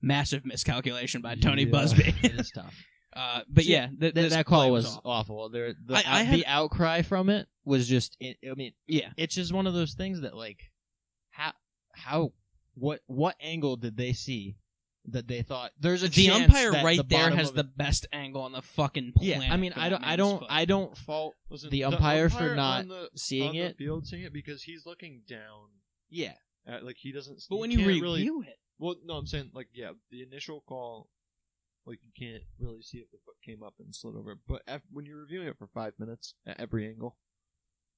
Massive miscalculation by Tony Yeah. Busby. It is tough. But yeah, That call was awful. I had- The outcry from it was just. I mean, yeah. it's just one of those things that like, what angle did they see that they thought there's a The chance umpire that right the there bottom has of the it- best angle on the fucking planet. Yeah, I mean, for I that don't, man's foot. I don't fault Listen, the umpire for umpire not on the, seeing on it. the field seeing it because he's looking down. Yeah, Like he doesn't. But when you you can't review really, it, well, no, I'm saying like the initial call, like you can't really see if the foot came up and slid over. But when you're reviewing it for 5 minutes at every angle,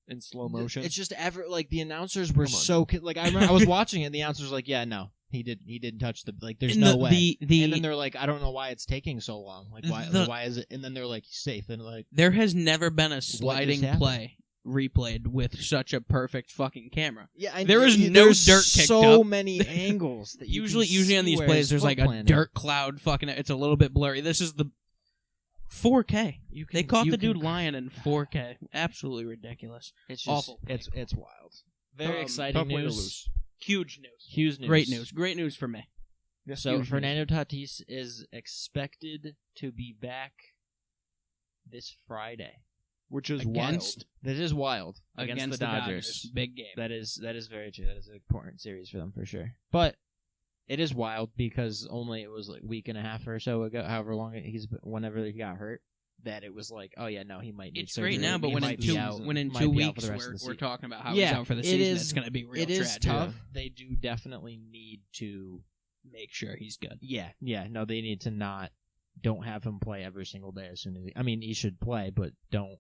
in slow motion, it's just like the announcers were Come on. so like I remember I was watching it and the announcers were like, yeah, no, he didn't touch the like. There's and no the, way. The, And then they're like, I don't know why it's taking so long. Like why is it? And then they're like, he's safe. And like, there has never been a sliding happened? play replayed with such a perfect fucking camera. yeah, There is no there's dirt kicked so up. many angles that you Usually can on see these where plays, his there's foot like a planted. dirt cloud. Fucking, it's a little bit blurry. This is the 4K. You can- They caught you the can- dude lying in 4K. Absolutely ridiculous. It's just awful. It's wild. Very exciting tough way to news. lose. Huge news. Huge news. Great news. Great news for me. Yes, So huge news. Fernando Tatis is expected to be back this Friday. which is Against That is wild against the Dodgers. Big game. That is very true. That is an important series for them for sure. But it is wild because only it was like a week and a half or so ago, however long whenever he got hurt, that it was like, oh yeah, no, he might need It's surgery. great now, but He when might in be two out- when in might 2 be out for weeks the rest of the we're season. talking about how Yeah, he's out for the it season, is- it's going to be real It is tragic. tough. They do definitely need to. Make sure he's good. Yeah. No, they need to don't have him play every single day as soon as. I mean, he should play, but don't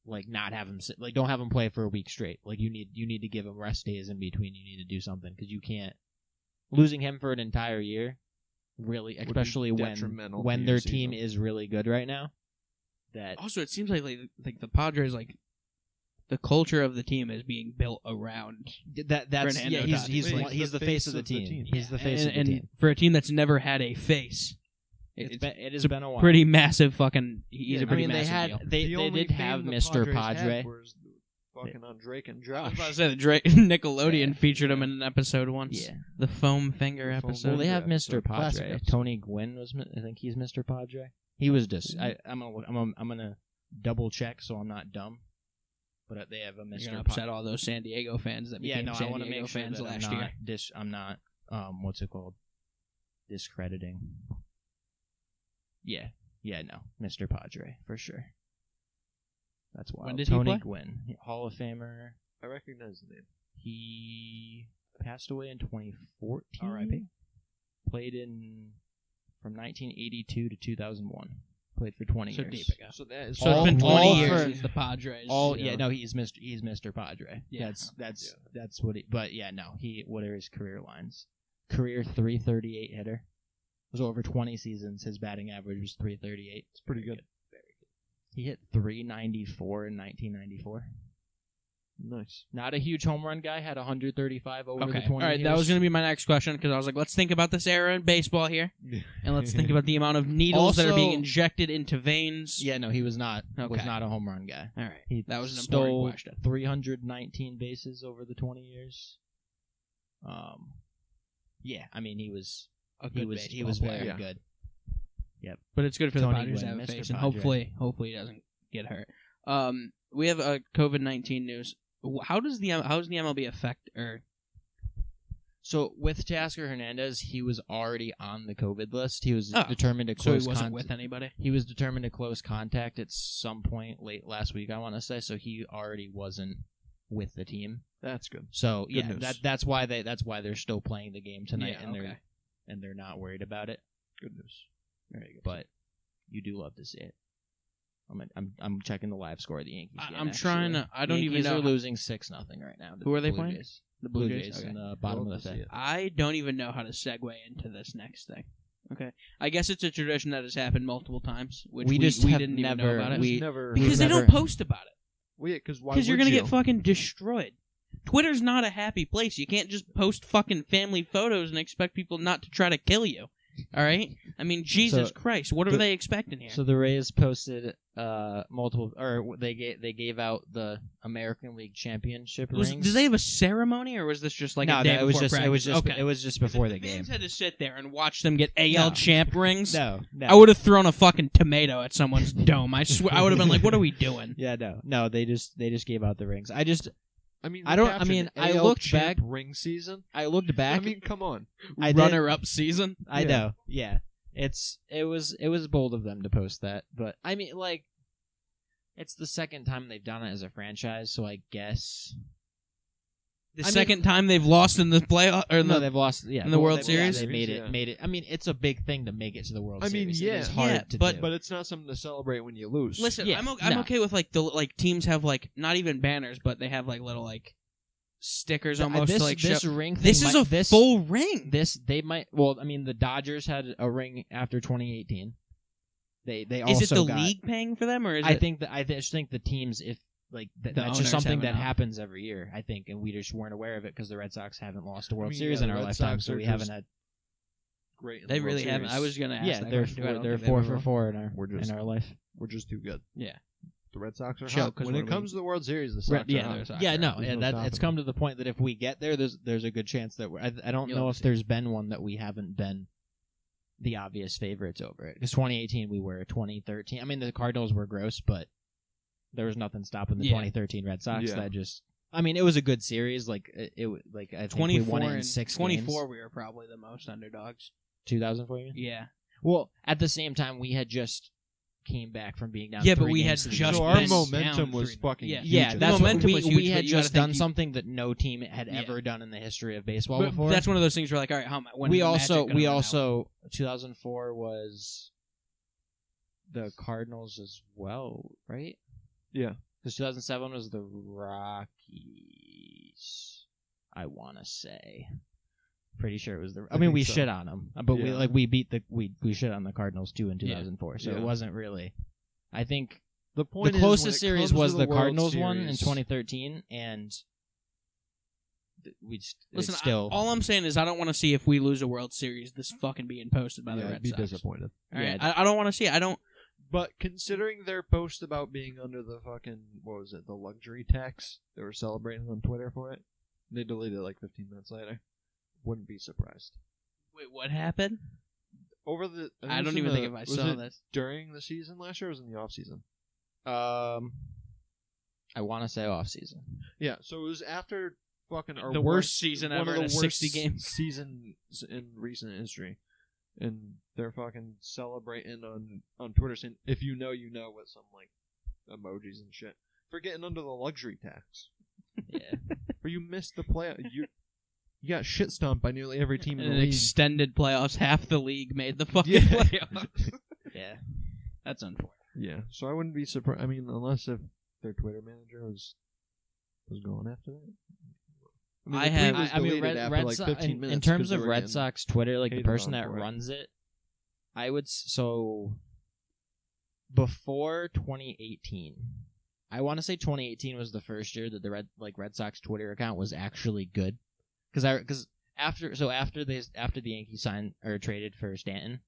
not have him don't have him play for a week straight. Like you need to give him rest days in between. You need to do something because you can't losing him for an entire year. Really, be especially detrimental to when your their season. team is really good right now. That Also, it seems like the Padres, like, the culture of the team is being built around. that's Fernando yeah. He's Tatis. he's he's the face of the team. He's the face of the and team. for a team that's never had a face, It has it's a been a while. pretty massive fucking. He's a I pretty mean, massive they deal. they The only did fame have the Mr. Padres Padre. had was fucking on Drake and I was Josh. about to say, Nickelodeon Yeah. featured him in an episode once. Yeah. The foam finger The foam episode. Well, they have Yeah, Mr. so classic Padre. episode. Tony Gwynn was. I think he's Mr. Padre. He was just. I'm gonna double check so I'm not dumb. But they have a You're Mr. gonna upset all those San Diego fans that became Yeah, no, I San want to Diego make sure fans that last year. I'm not. What's it called? Discrediting. Yeah. No, Mr. Padre for sure. That's wild. When did he Tony play? Gwynn, Hall of Famer. I recognize the name. He passed away in 2014. R.I.P. Played from 1982 to 2001. Played for 20 So years. deep ago. So that is So All- it's been all 20 years for- since the Padres. Yeah, no, he's Mr. Padre. Yeah. That's what he. But yeah, no, what are his career lines? Career 338 hitter. It was over 20 seasons. His batting average was 338. It's pretty good. Very good. He hit 394 in 1994. Nice. Not a huge home run guy. Had 135 over the Okay. 20 All right, years. that was going to be my next question because I was like, let's think about this era in baseball here, and let's think about the amount of needles that are being Also- injected into veins. Yeah, no, he was not. Was Okay. not a home run guy. All right. He That was an stole important question. 319 bases over the 20 years. Yeah, I mean he was he was very Yeah. good. But it's good for the Tony Padres to Gwynn, have a Mr. face, and Padre. hopefully he doesn't get hurt. We have a COVID-19 news. How's the MLB affect or? So with Teoscar Hernandez, he was already on the COVID list. He was Oh, determined to So close he wasn't with anybody. He was determined to close contact at some point late last week, I want to say. So he already wasn't with the team. That's good. So Good yeah, news. that's why they're still playing the game tonight, Yeah, and okay. they're not worried about it. Good news. Very good. But you do love to see it. I'm checking the live score of the Yankees. I'm game, trying actually. to. I don't Yankees even know are losing 6-0 right now. to Who are the they Blue playing? Jays. The Blue Jays. in Okay. the bottom Love of to the see fifth. it. I don't even know how to segue into this next thing. Okay, I guess it's a tradition that has happened multiple times, which We we just have didn't even know never- about it. we- never Because they never- don't post about it. because why? Because you're would gonna you? get fucking destroyed. Twitter's not a happy place. You can't just post fucking family photos and expect people not to try to kill you. All right? I mean, Jesus So, Christ, what are they expecting here? So the Rays posted multiple, or they gave out the American League championship rings. Did they have a ceremony, or was this just like no, a day it was before just practice? Okay. it was just before the If game. fans had to sit there and watch them get AL No. champ rings. No. I would have thrown a fucking tomato at someone's dome. I swear, I would have been like, "What are we doing?" Yeah, no. They just gave out the rings. I mean, I the don't- I caption, mean, I AL looked champ back- ring season. I looked back. I mean, come on. I did- Runner-up season. I Yeah. know. Yeah. It was bold of them to post that, but I mean, like, it's the second time they've done it as a franchise, so I guess The I mean- second time they've lost in the playoff or in no, the they've lost. Yeah, in the World they Series? they made Yeah. it. I mean, it's a big thing to make it to the World I mean, Series. yeah. It is hard Yeah, to but- do. But it's not something to celebrate when you lose. Listen, Yeah, I'm no. okay with like the teams have like not even banners, but they have like little like stickers almost this to like this show. ring. This thing is might- a this, full ring. This they might. Well, I mean, the Dodgers had a ring after 2018. They Is also it the got, league paying for them, or is I it? think I just think the teams, if like The that's owners just something have that enough. happens every year. I think, and we just weren't aware of it because the Red Sox haven't lost a World mean, Series yeah, in the our Red lifetime, Sox so are we just haven't had. Great. In They the World really haven't. Series. I was gonna ask. Yeah, that they're question, too. I don't they're think 4 they've for ever- 4 in our We're just- in our life. We're just too good. Yeah. The Red Sox are Choke, hot. 'cause When what it do comes to the World Series, the Sox Red- yeah, are they're hot. Sox. Yeah, no, There's yeah, no that stopping it's them. come to the point that if we get there, there's a good chance that I don't You'll know have if to see. there's been one that we haven't been the obvious favorites over it. Because 2018 we were, 2013. I mean, the Cardinals were gross, but there was nothing stopping the Yeah. 2013 Red Sox. Yeah. That just, I mean, it was a good series. Like like I think we 24 won it in and 6 24. games. We were probably the most underdogs. 2004, you mean? Yeah. Well, at the same time, we had just came back from being down. Yeah, but 3 we had games to the just So Yankees. our been momentum down was 3-0. fucking Yeah. huge. Yeah, The that's what momentum we was huge, had but you gotta just done think you- something that no team had Yeah. ever done in the history of baseball But before. that's one of those things where like, all right, when we is the also Magic gonna run out? 2004 was the Cardinals as well, right? Yeah. Because 2007 was the Rockies. I want to say, pretty sure it was the. I mean, think we so. shit on them, but Yeah. we beat we shit on the Cardinals too in Yeah. 2004. So Yeah. it wasn't really. I think The point the is, when closest it series comes was to the World Cardinals one in Series- 2013, and we Listen, still. all I'm saying is I don't want to see if we lose a World Series this fucking being posted by the Yeah, Red I'd be Sox. disappointed. All right? Yeah. I don't want to see it. I don't. But considering their post about being under the fucking, what was it, the luxury tax, they were celebrating on Twitter for it. They deleted it like 15 minutes later. Wouldn't be surprised. Wait, what happened? Over the, I it was don't in even the- think if I was saw it this. during the season last year, or was it in the off season? I want to say off season. Yeah, so it was after fucking our The worst season one ever of in the a 60 worst game. seasons in recent history, and they're fucking celebrating on Twitter saying, "If you know, you know," with some like emojis and shit for getting under the luxury tax. Yeah. Where you missed the play, you got shit stomped by nearly every team in In the an league. extended playoffs, half the league made the fucking Yeah. playoffs. Yeah. That's unfortunate. Yeah, so I wouldn't be surprised. I mean, unless if their Twitter manager was going after that. I the have- tweet was I mean, deleted after like Sox, 15 minutes. in terms 'cause they of were Red getting- Sox Twitter, like the hated person on that for it. runs it, I would so before 2018. I want to say 2018 was the first year that the Red Sox Twitter account was actually good, because after the Yankees signed or traded for Stanton,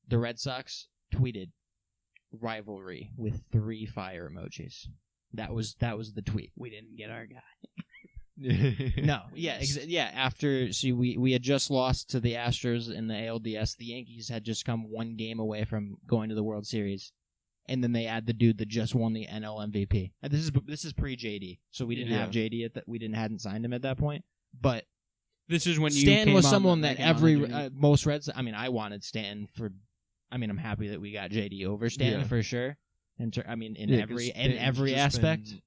the Red Sox tweeted rivalry with 3 fire emojis. That was the tweet. We didn't get our guy. No, yeah, yeah. After we had just lost to the Astros in the ALDS, the Yankees had just come 1 game away from going to the World Series, and then they add the dude that just won the NL MVP. And this is pre JD, so we didn't Yeah. have JD at that. We hadn't signed him at that point. But This is when you Stanton came was on someone the- that came on every underneath. most Reds. I mean, I wanted Stanton for. I mean, I'm happy that we got JD over Stanton Yeah. for sure. In Yeah, 'cause every Stanton's just aspect. been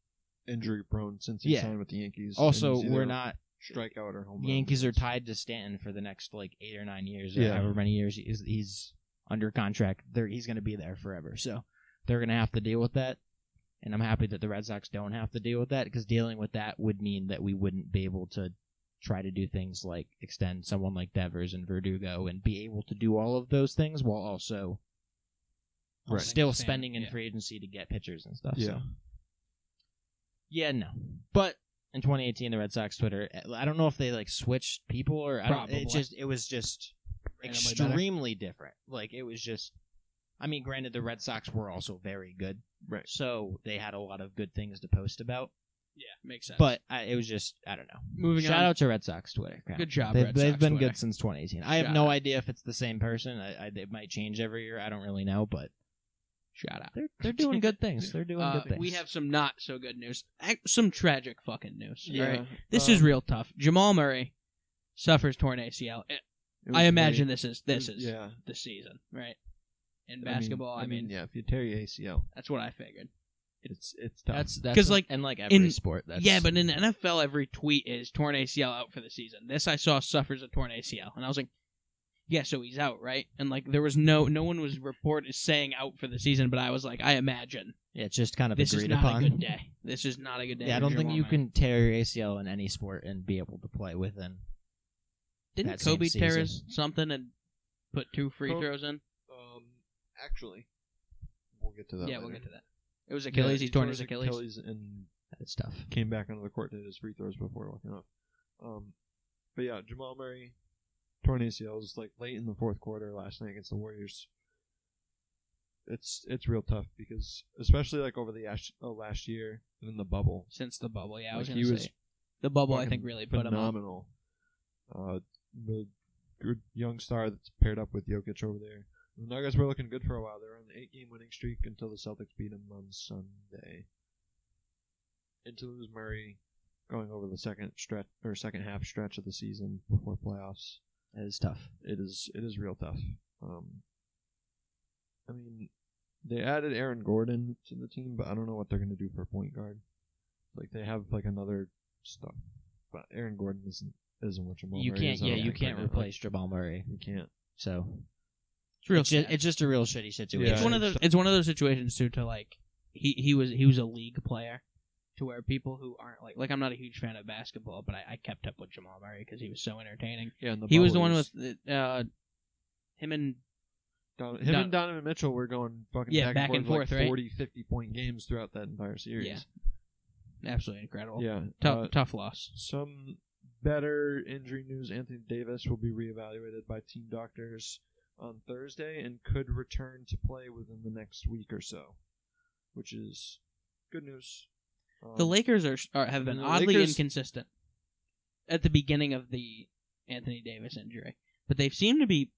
injury prone since he Yeah. signed with the Yankees. Also, and he's we're either not. strikeout or home The run. Yankees are tied to Stanton for the next 8 or 9 years, or Yeah. however many years he's under contract. He's going to be there forever, so they're going to have to deal with that. And I'm happy that the Red Sox don't have to deal with that, because dealing with that would mean that we wouldn't be able to try to do things like extend someone like Devers and Verdugo and be able to do all of those things while also still spending in free agency to get pitchers and stuff. Yeah. So. Yeah, no. But in 2018, the Red Sox Twitter, I don't know if they like switched people or it was just extremely different. Like it was just, I mean, granted, the Red Sox were also very good, right? So they had a lot of good things to post about. Yeah, makes sense. But it was just, I don't know. Shout out to Red Sox Twitter. Crap. Good job, They've been Twitter. good since 2018. I have no idea if it's the same person. It might change every year. I don't really know, but shout out. They're doing good things. They're doing good things. We have some not so good news. Some tragic fucking news. Yeah. Right? This is real tough. Jamal Murray suffers torn ACL. I imagine this is the season, right? In basketball, I mean, yeah, if you tear your ACL, that's what I figured. It's tough. That's because like every sport. Yeah, but in the NFL, every tweet is torn ACL out for the season. This I saw suffers a torn ACL, and I was like, yeah, so he's out, right? And like there was no one was reported saying out for the season, but I was like, I imagine it's just kind of this agreed is not upon. a good day. This is not a good day. Yeah, I don't think you can tear your ACL in any sport and be able to play within. Didn't Kobe tear something and put 2 free throws in? Actually, we'll get to that. Yeah, later. we'll get to that. It was Achilles. He torn his Achilles and that's tough. Came back onto the court, did his free throws before walking off. But yeah, Jamal Murray torn ACLs like late in the fourth quarter last night against the Warriors. It's real tough because especially like over the last year and in the bubble. Since the bubble, yeah, I was like, going to say the bubble. I think really put him up. Phenomenal. The good young star that's paired up with Jokic over there. The Nuggets were looking good for a while. They were on an 8-game winning streak until the Celtics beat them on Sunday. And to lose Murray going over the second half stretch of the season before playoffs. It is tough. It is real tough. I mean, they added Aaron Gordon to the team, but I don't know what they're going to do for point guard. Like they have like another stuff, but Aaron Gordon isn't what Jamal Murray is. You can't replace Jamal Murray. You can't. So it's just a real shitty situation. Yeah, it's one of those situations too. To like, he was a league player, to where people who aren't like I'm not a huge fan of basketball, but I kept up with Jamal Murray because he was so entertaining. Yeah, he was the one with him and Donovan Mitchell were going fucking back and forth like 40, 50-point games throughout that entire series. Yeah, absolutely incredible. Yeah, tough loss. Some better injury news: Anthony Davis will be reevaluated by team doctors on Thursday and could return to play within the next week or so, which is good news. The Lakers have been oddly inconsistent at the beginning of the Anthony Davis injury, but they've seemed to be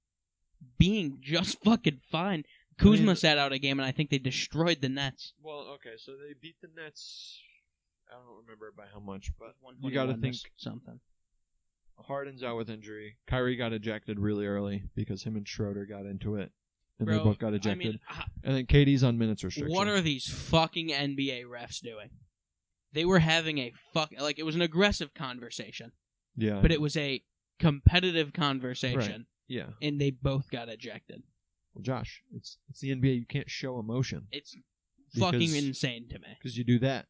being just fucking fine. Kuzma sat out a game, and I think they destroyed the Nets. Well, okay, so they beat the Nets. I don't remember by how much, but you got to think something. Harden's out with injury. Kyrie got ejected really early because him and Schroeder got into it, and Bro, they both got ejected. I mean, and then KD's on minutes restriction. What are these fucking NBA refs doing? They were having it was an aggressive conversation. Yeah. But it was a competitive conversation. Right. Yeah. And they both got ejected. Well, Josh, it's the NBA. You can't show emotion. It's fucking insane to me. Because you do that.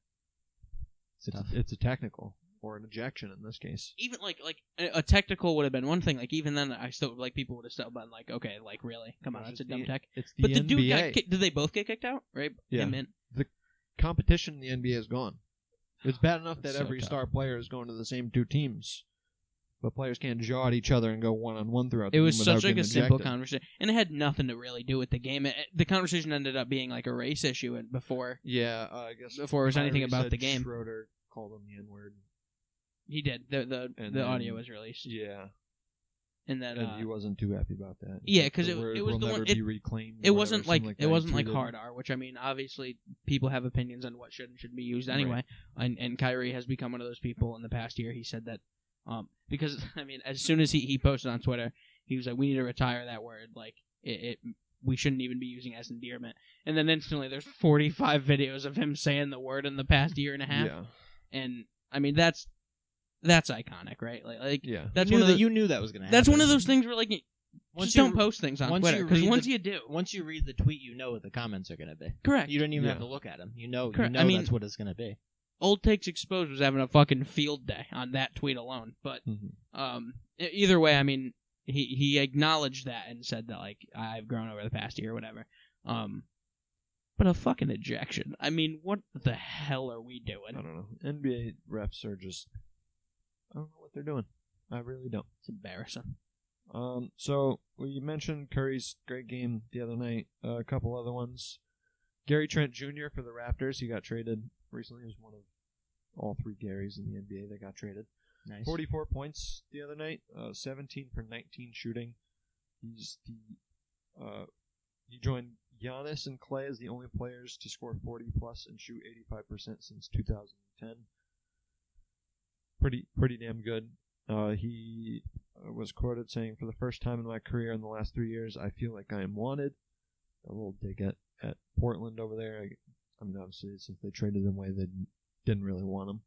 It's a technical. Or an ejection in this case. Even like a technical would have been one thing. Like even then, I still people would have still been like, okay, like really, come on, that's a dumb tech. It's the but the NBA. dude did they both get kicked out? Right? Yeah. The competition in the NBA is gone. It's bad enough that every star player is going to the same two teams, but players can't jaw at each other and go one-on-one throughout the game. It was such like a simple ejected. conversation, and it had nothing to really do with the game. The conversation ended up being like a race issue before. Yeah, I guess before it was anything about the game. Schroeder called him the N-word. He did. The audio was released. Yeah. And then he wasn't too happy about that. Yeah, because it was the one. It wasn't like that. hard R, which I mean, obviously people have opinions on what should and shouldn't be used anyway. Right. And Kyrie has become one of those people in the past year. He said that because I mean, as soon as he posted on Twitter, he was like, "We need to retire that word. Like we shouldn't even be using as endearment." And then instantly, there's 45 videos of him saying the word in the past year and a half. Yeah. And I mean, that's iconic, right? Like yeah. That's you knew that was gonna happen. That's one of those things where like Just don't post things on Twitter, because once you do... Once you read the tweet, you know what the comments are going to be. Correct. You don't even have to look at them. You know Correct. that's what it's going to be. Old Takes Exposed was having a fucking field day on that tweet alone. But either way, I mean, he acknowledged that and said that, like, I've grown over the past year or whatever. But a fucking ejection. I mean, what the hell are we doing? I don't know. NBA refs are just... I don't know what they're doing. I really don't. It's embarrassing. So we mentioned Curry's great game the other night. A couple other ones. Gary Trent Jr. for the Raptors. He got traded recently. He was one of all three Garys in the NBA that got traded. Nice. 44 points the other night. 17 for 19 shooting. He joined Giannis and Clay as the only players to score 40 plus and shoot 85% since 2010. Pretty damn good. He was quoted saying, "For the first time in my career in the last 3 years, I feel like I am wanted." A little dig at Portland over there. I mean, obviously, since they traded him away, they didn't really want him.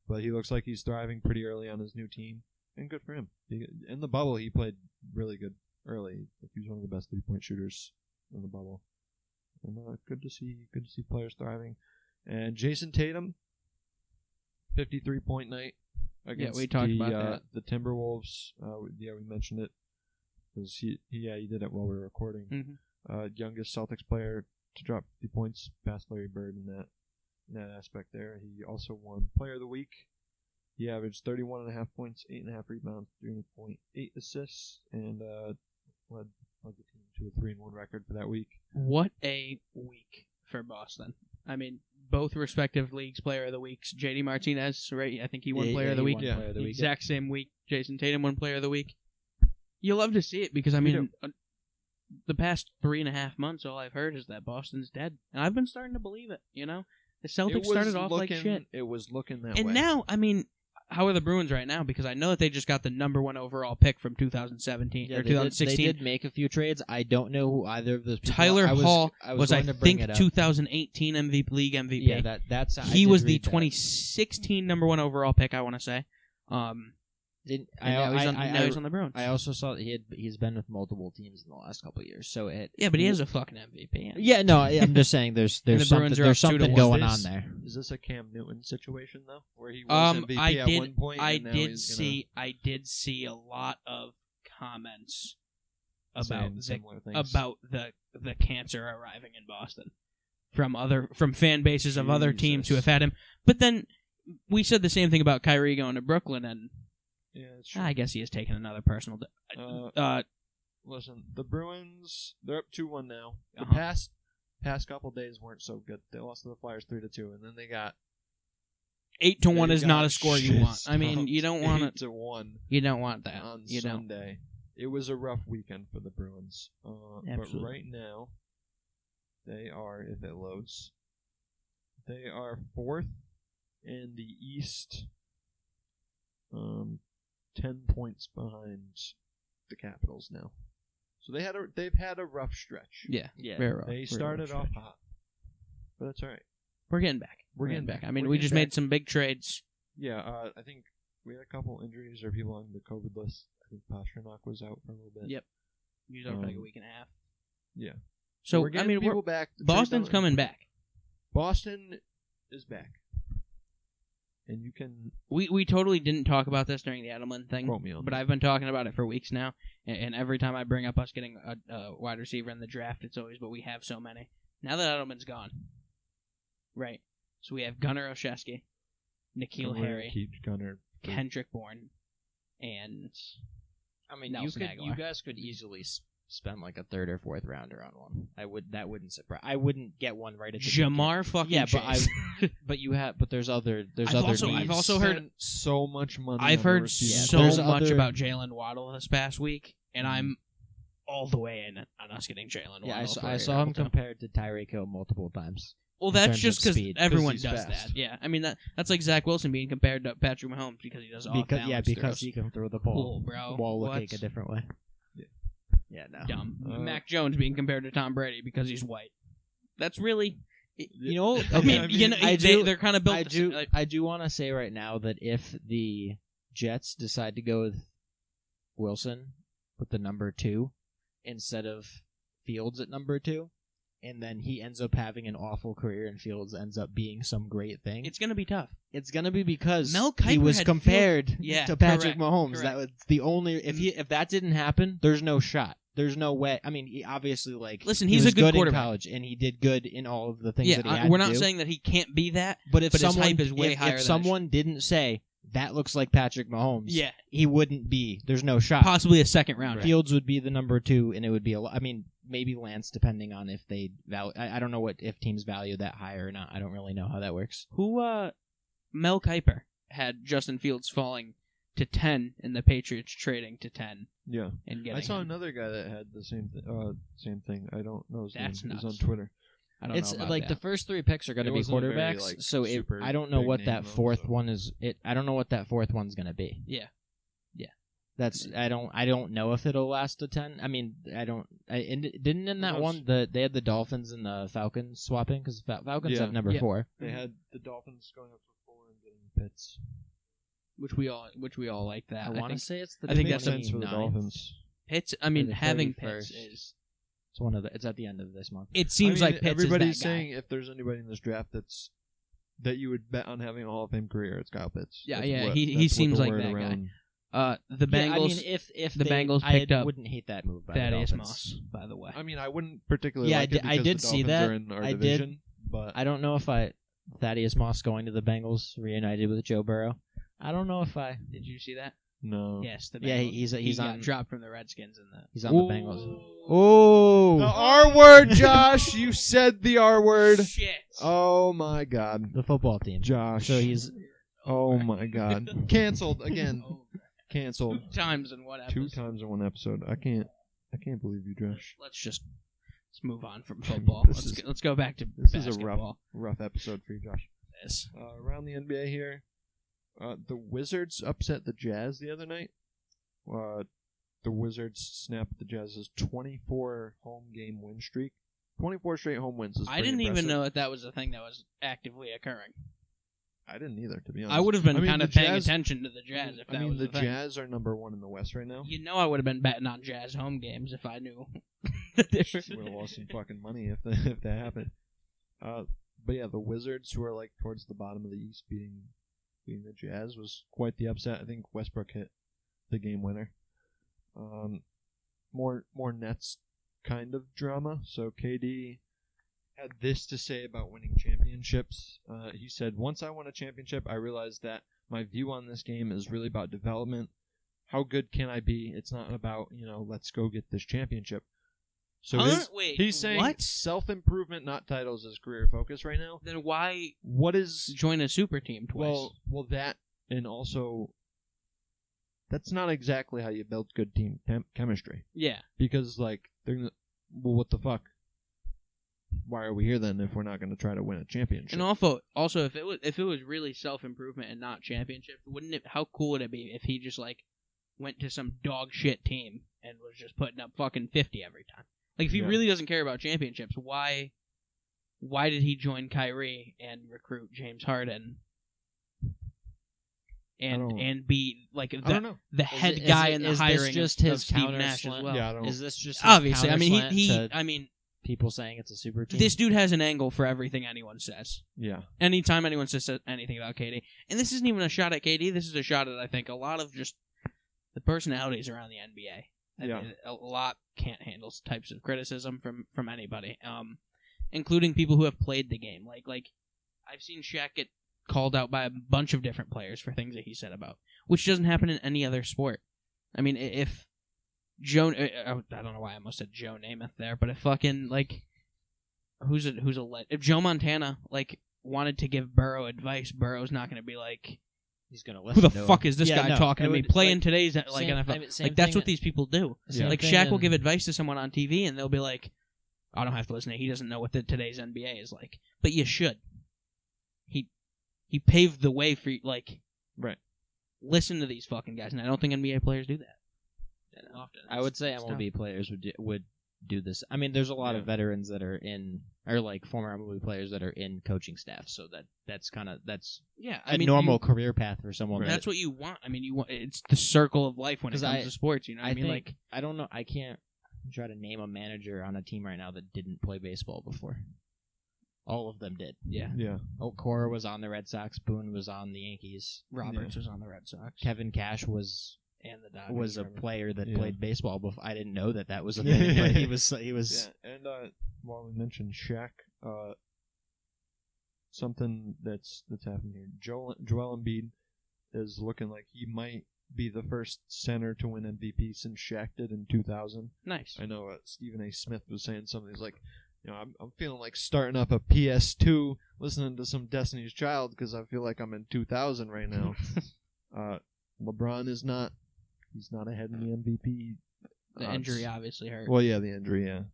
But he looks like he's thriving pretty early on his new team, and good for him. In the bubble, he played really good early. He was one of the best 3-point shooters in the bubble. And good to see players thriving. And Jason Tatum, 53-point night against we talked about that. The Timberwolves. We mentioned it because he did it while we were recording. Mm-hmm. Youngest Celtics player to drop 50 points past Larry Bird in that aspect there. He also won Player of the Week. He averaged 31.5 points, 8.5 rebounds, 3.8 assists, and led the team to a 3-1 record for that week. What a week for Boston. I mean, both respective leagues Player of the Weeks. JD Martinez, right? I think he won Player of the Week. Player of the Week. Exact same week. Jason Tatum won Player of the Week. You love to see it because, I mean, the past 3.5 months, all I've heard is that Boston's dead. And I've been starting to believe it, you know? The Celtics started off like shit. It was looking that way. And now, I mean, how are the Bruins right now? Because I know that they just got the number 1 overall pick from 2017 or 2016. They did make a few trades. I don't know who either of those people Tyler Hall was I think, 2018 league MVP. Yeah, that's he was the 2016 number 1 overall pick, I want to say. Now he's on the Bruins. I also saw that he's been with multiple teams in the last couple of years. So but he is a fucking MVP. Yeah, no, I'm just saying there's something going on there. Is this a Cam Newton situation though, where he was MVP at one point? I did see a lot of comments about the cancer arriving in Boston from fan bases of other teams who have had him. But then we said the same thing about Kyrie going to Brooklyn and. Yeah, that's true. I guess he has taken another personal... Listen, the Bruins, they're up 2-1 now. The past couple days weren't so good. They lost to the Flyers 3-2, and then they got... 8-1 is not a score you want. I mean, you don't want it. 8-1. You don't want that. On Sunday. It was a rough weekend for the Bruins. But right now, they are, if it loads, they are 4th in the East. 10 points behind the Capitals now. So they've had a rough stretch. Yeah. Very rough. They started off hot. But that's all right. We're getting back. We're getting back. I mean, we just made some big trades. Yeah, I think we had a couple injuries or people on the COVID list. I think Pasternak was out for a little bit. Yep. He was out for like a week and a half. Yeah. So, we're getting people back. Boston's coming back. Boston is back. And you can... We totally didn't talk about this during the Edelman thing, but I've been talking about it for weeks now, and every time I bring up us getting a wide receiver in the draft, it's always, but we have so many. Now that Edelman's gone, right, so we have Gunnar Olszewski, N'Keal Harry, Kendrick Bourne, and I mean, Nelson you guys could easily spend like a 3rd or 4th rounder on one. That wouldn't surprise. I wouldn't get one right at the Jamar fucking Chase. but there's other needs. I've also heard so much money. I've heard so much about Jalen Waddle this past week, and I'm all the way in on us getting Jalen Waddle. Yeah, I saw him compared to Tyreek Hill multiple times. Well, that's just because everyone does fast. that. Yeah, I mean that's like Zach Wilson being compared to Patrick Mahomes because he does off-balance because he can throw the ball. Cool, bro. Ball will kick a different way. Yeah, no. Dumb. Mac Jones being compared to Tom Brady because he's white. That's really... You know, they're kind of built... I do want to say right now that if the Jets decide to go with Wilson with the number 2 instead of Fields at number 2, and then he ends up having an awful career and Fields ends up being some great thing. It's going to be tough. It's going to be because Mel he Kiper was had compared to Patrick correct, Mahomes. correct. That was the only if that didn't happen, there's no shot. There's no way. I mean, he obviously Listen, he he's was a good in quarterback. college, and he did good in all of the things that he had we're to not do. saying that he can't be that, But if his someone hype is way higher than if it someone didn't say that looks like Patrick Mahomes, Yeah. he wouldn't be. There's no shot. possibly a second round. Fields would be the number 2, and it would be I mean, maybe Lance, depending on if they value. I don't know if teams value that higher or not. I don't really know how that works. Mel Kiper had Justin Fields falling to 10 and the Patriots trading to 10 Yeah. and getting I saw him. another guy that had the same thing. I don't know his That's name. It was nuts. on Twitter. I don't It's know about like that. the first 3 picks are going to It be wasn't a very, quarterbacks, like, so super I don't know big what name, that though, fourth so. one is. I don't know what that fourth one's going to be. Yeah. That's I don't know if it'll last to 10. I mean, didn't in that Who knows? one they had the Dolphins and the Falcons swapping because Falcons Yeah. have number Yeah. 4. They had the Dolphins going up for 4 and getting Pitts. which we all like that. I want to think say it's the I think Makes that's sense for the 29th. Dolphins. Pitts. I mean, the having 31st. Pitts is. It's it's at the end of this month. It seems I mean, like Pitts everybody's is that guy. saying if there's anybody in this draft that you would bet on having a Hall of Fame career, it's Kyle Pitts. Yeah, That's yeah, what- he that's what seems the like word that guy. around- The Bengals. Yeah, I mean, if the they- Bengals picked I up wouldn't hate that move by the Thaddeus Dolphins. Moss, by the way. I mean, I wouldn't particularly Yeah, like it I because did the see Dolphins that. are in our I did. division, but I don't know if Thaddeus Moss going to the Bengals reunited with Joe Burrow. I don't know if Did you see that? no. Yes, the Bengals. Yeah, he's he got on dropped from the Redskins in the. he's on the Bengals. The Oh, R word, Josh. You said the R word. Shit. Oh my God, the football team. Josh. So he's Oh my God, canceled again. Canceled 2 times in one episode. 2 times in one episode. I can't believe you, Josh. Let's move on from football. Let's go back to This basketball. is a rough episode for you, Josh. Yes. Around the NBA here, the Wizards upset the Jazz the other night. The Wizards snapped the Jazz's 24 home game win streak. 24 straight home wins is I pretty didn't even impressive. know that was a thing that was actively occurring. I didn't either, to be honest. I would have been I mean, kind the of paying Jazz- attention to the Jazz if that I mean, was the a thing. Jazz are number 1 in the West right now. You know, I would have been betting on Jazz home games if I knew the difference. Would have lost some fucking money if that happened. But yeah, the Wizards, who are like towards the bottom of the East, beating the Jazz was quite the upset. I think Westbrook hit the game winner. More Nets kind of drama. So KD had this to say about winning championships. He said, "Once I won a championship, I realized that my view on this game is really about development. How good can I be? It's not about, let's go get this championship." So Wait, he's saying what? self-improvement, not titles, is career focus right now. Then why What is join a super team twice? well that, and also that's not exactly how you build good team chemistry. Yeah. Because they're gonna, well, what the fuck? Why are we here then if we're not going to try to win a championship? And also if it was really self-improvement and not championship, wouldn't it? How cool would it be if he just went to some dog shit team and was just putting up fucking 50 every time? If he Yeah. really doesn't care about championships, why did he join Kyrie and recruit James Harden and be I don't know. the head guy in the hiring just of his Steve counter Nash as slant? well? Yeah, I don't. Is this just his Obviously, I mean counter-slant to people saying it's a super team? this dude has an angle for everything anyone says. Yeah. Anytime anyone says anything about KD, and this isn't even a shot at KD. This is a shot at, I think, a lot of just the personalities around the NBA. Yeah. A lot can't handle types of criticism from anybody, including people who have played the game. Like I've seen Shaq get called out by a bunch of different players for things that he said about, which doesn't happen in any other sport. I mean, if Joe, I don't know why I almost said Joe Namath there, but if fucking if Joe Montana wanted to give Burrow advice, Burrow's not going to be like, he's gonna who listen. the to fuck him. is this Yeah, guy no, talking it to me? would, Play in like, today's same- NFL. I mean, same That's thing what these people do. Same Like thing Shaq will in- give advice to someone on TV, and they'll be like, "I don't have to listen to. He doesn't know what today's NBA is like." But you should. He paved the way for Right. Listen to these fucking guys, and I don't think NBA players do that often. I would say It's MLB players would do this. I mean, there's a lot of veterans that are in, or like former MLB players that are in coaching staff, so that's a normal career path for someone. That's what you want. I mean, it's the circle of life when it comes to sports. You know what I mean? Like, I don't know. I can't try to name a manager on a team right now that didn't play baseball before. All of them did. Yeah. Cora was on the Red Sox. Boone was on the Yankees. Roberts was on the Red Sox. Kevin Cash was a player that played baseball before. I didn't know that was a Yeah. thing, but he was. Yeah, and while we mentioned Shaq, something that's happening here. Joel Embiid is looking like he might be the first center to win MVP since Shaq did in 2000. Nice. I know Stephen A. Smith was saying something. He's like, I'm feeling like starting up a PS2, listening to some Destiny's Child because I feel like I'm in 2000 right now. LeBron is not. He's not ahead in the MVP. The injury obviously hurt. Well, yeah, the injury, yeah.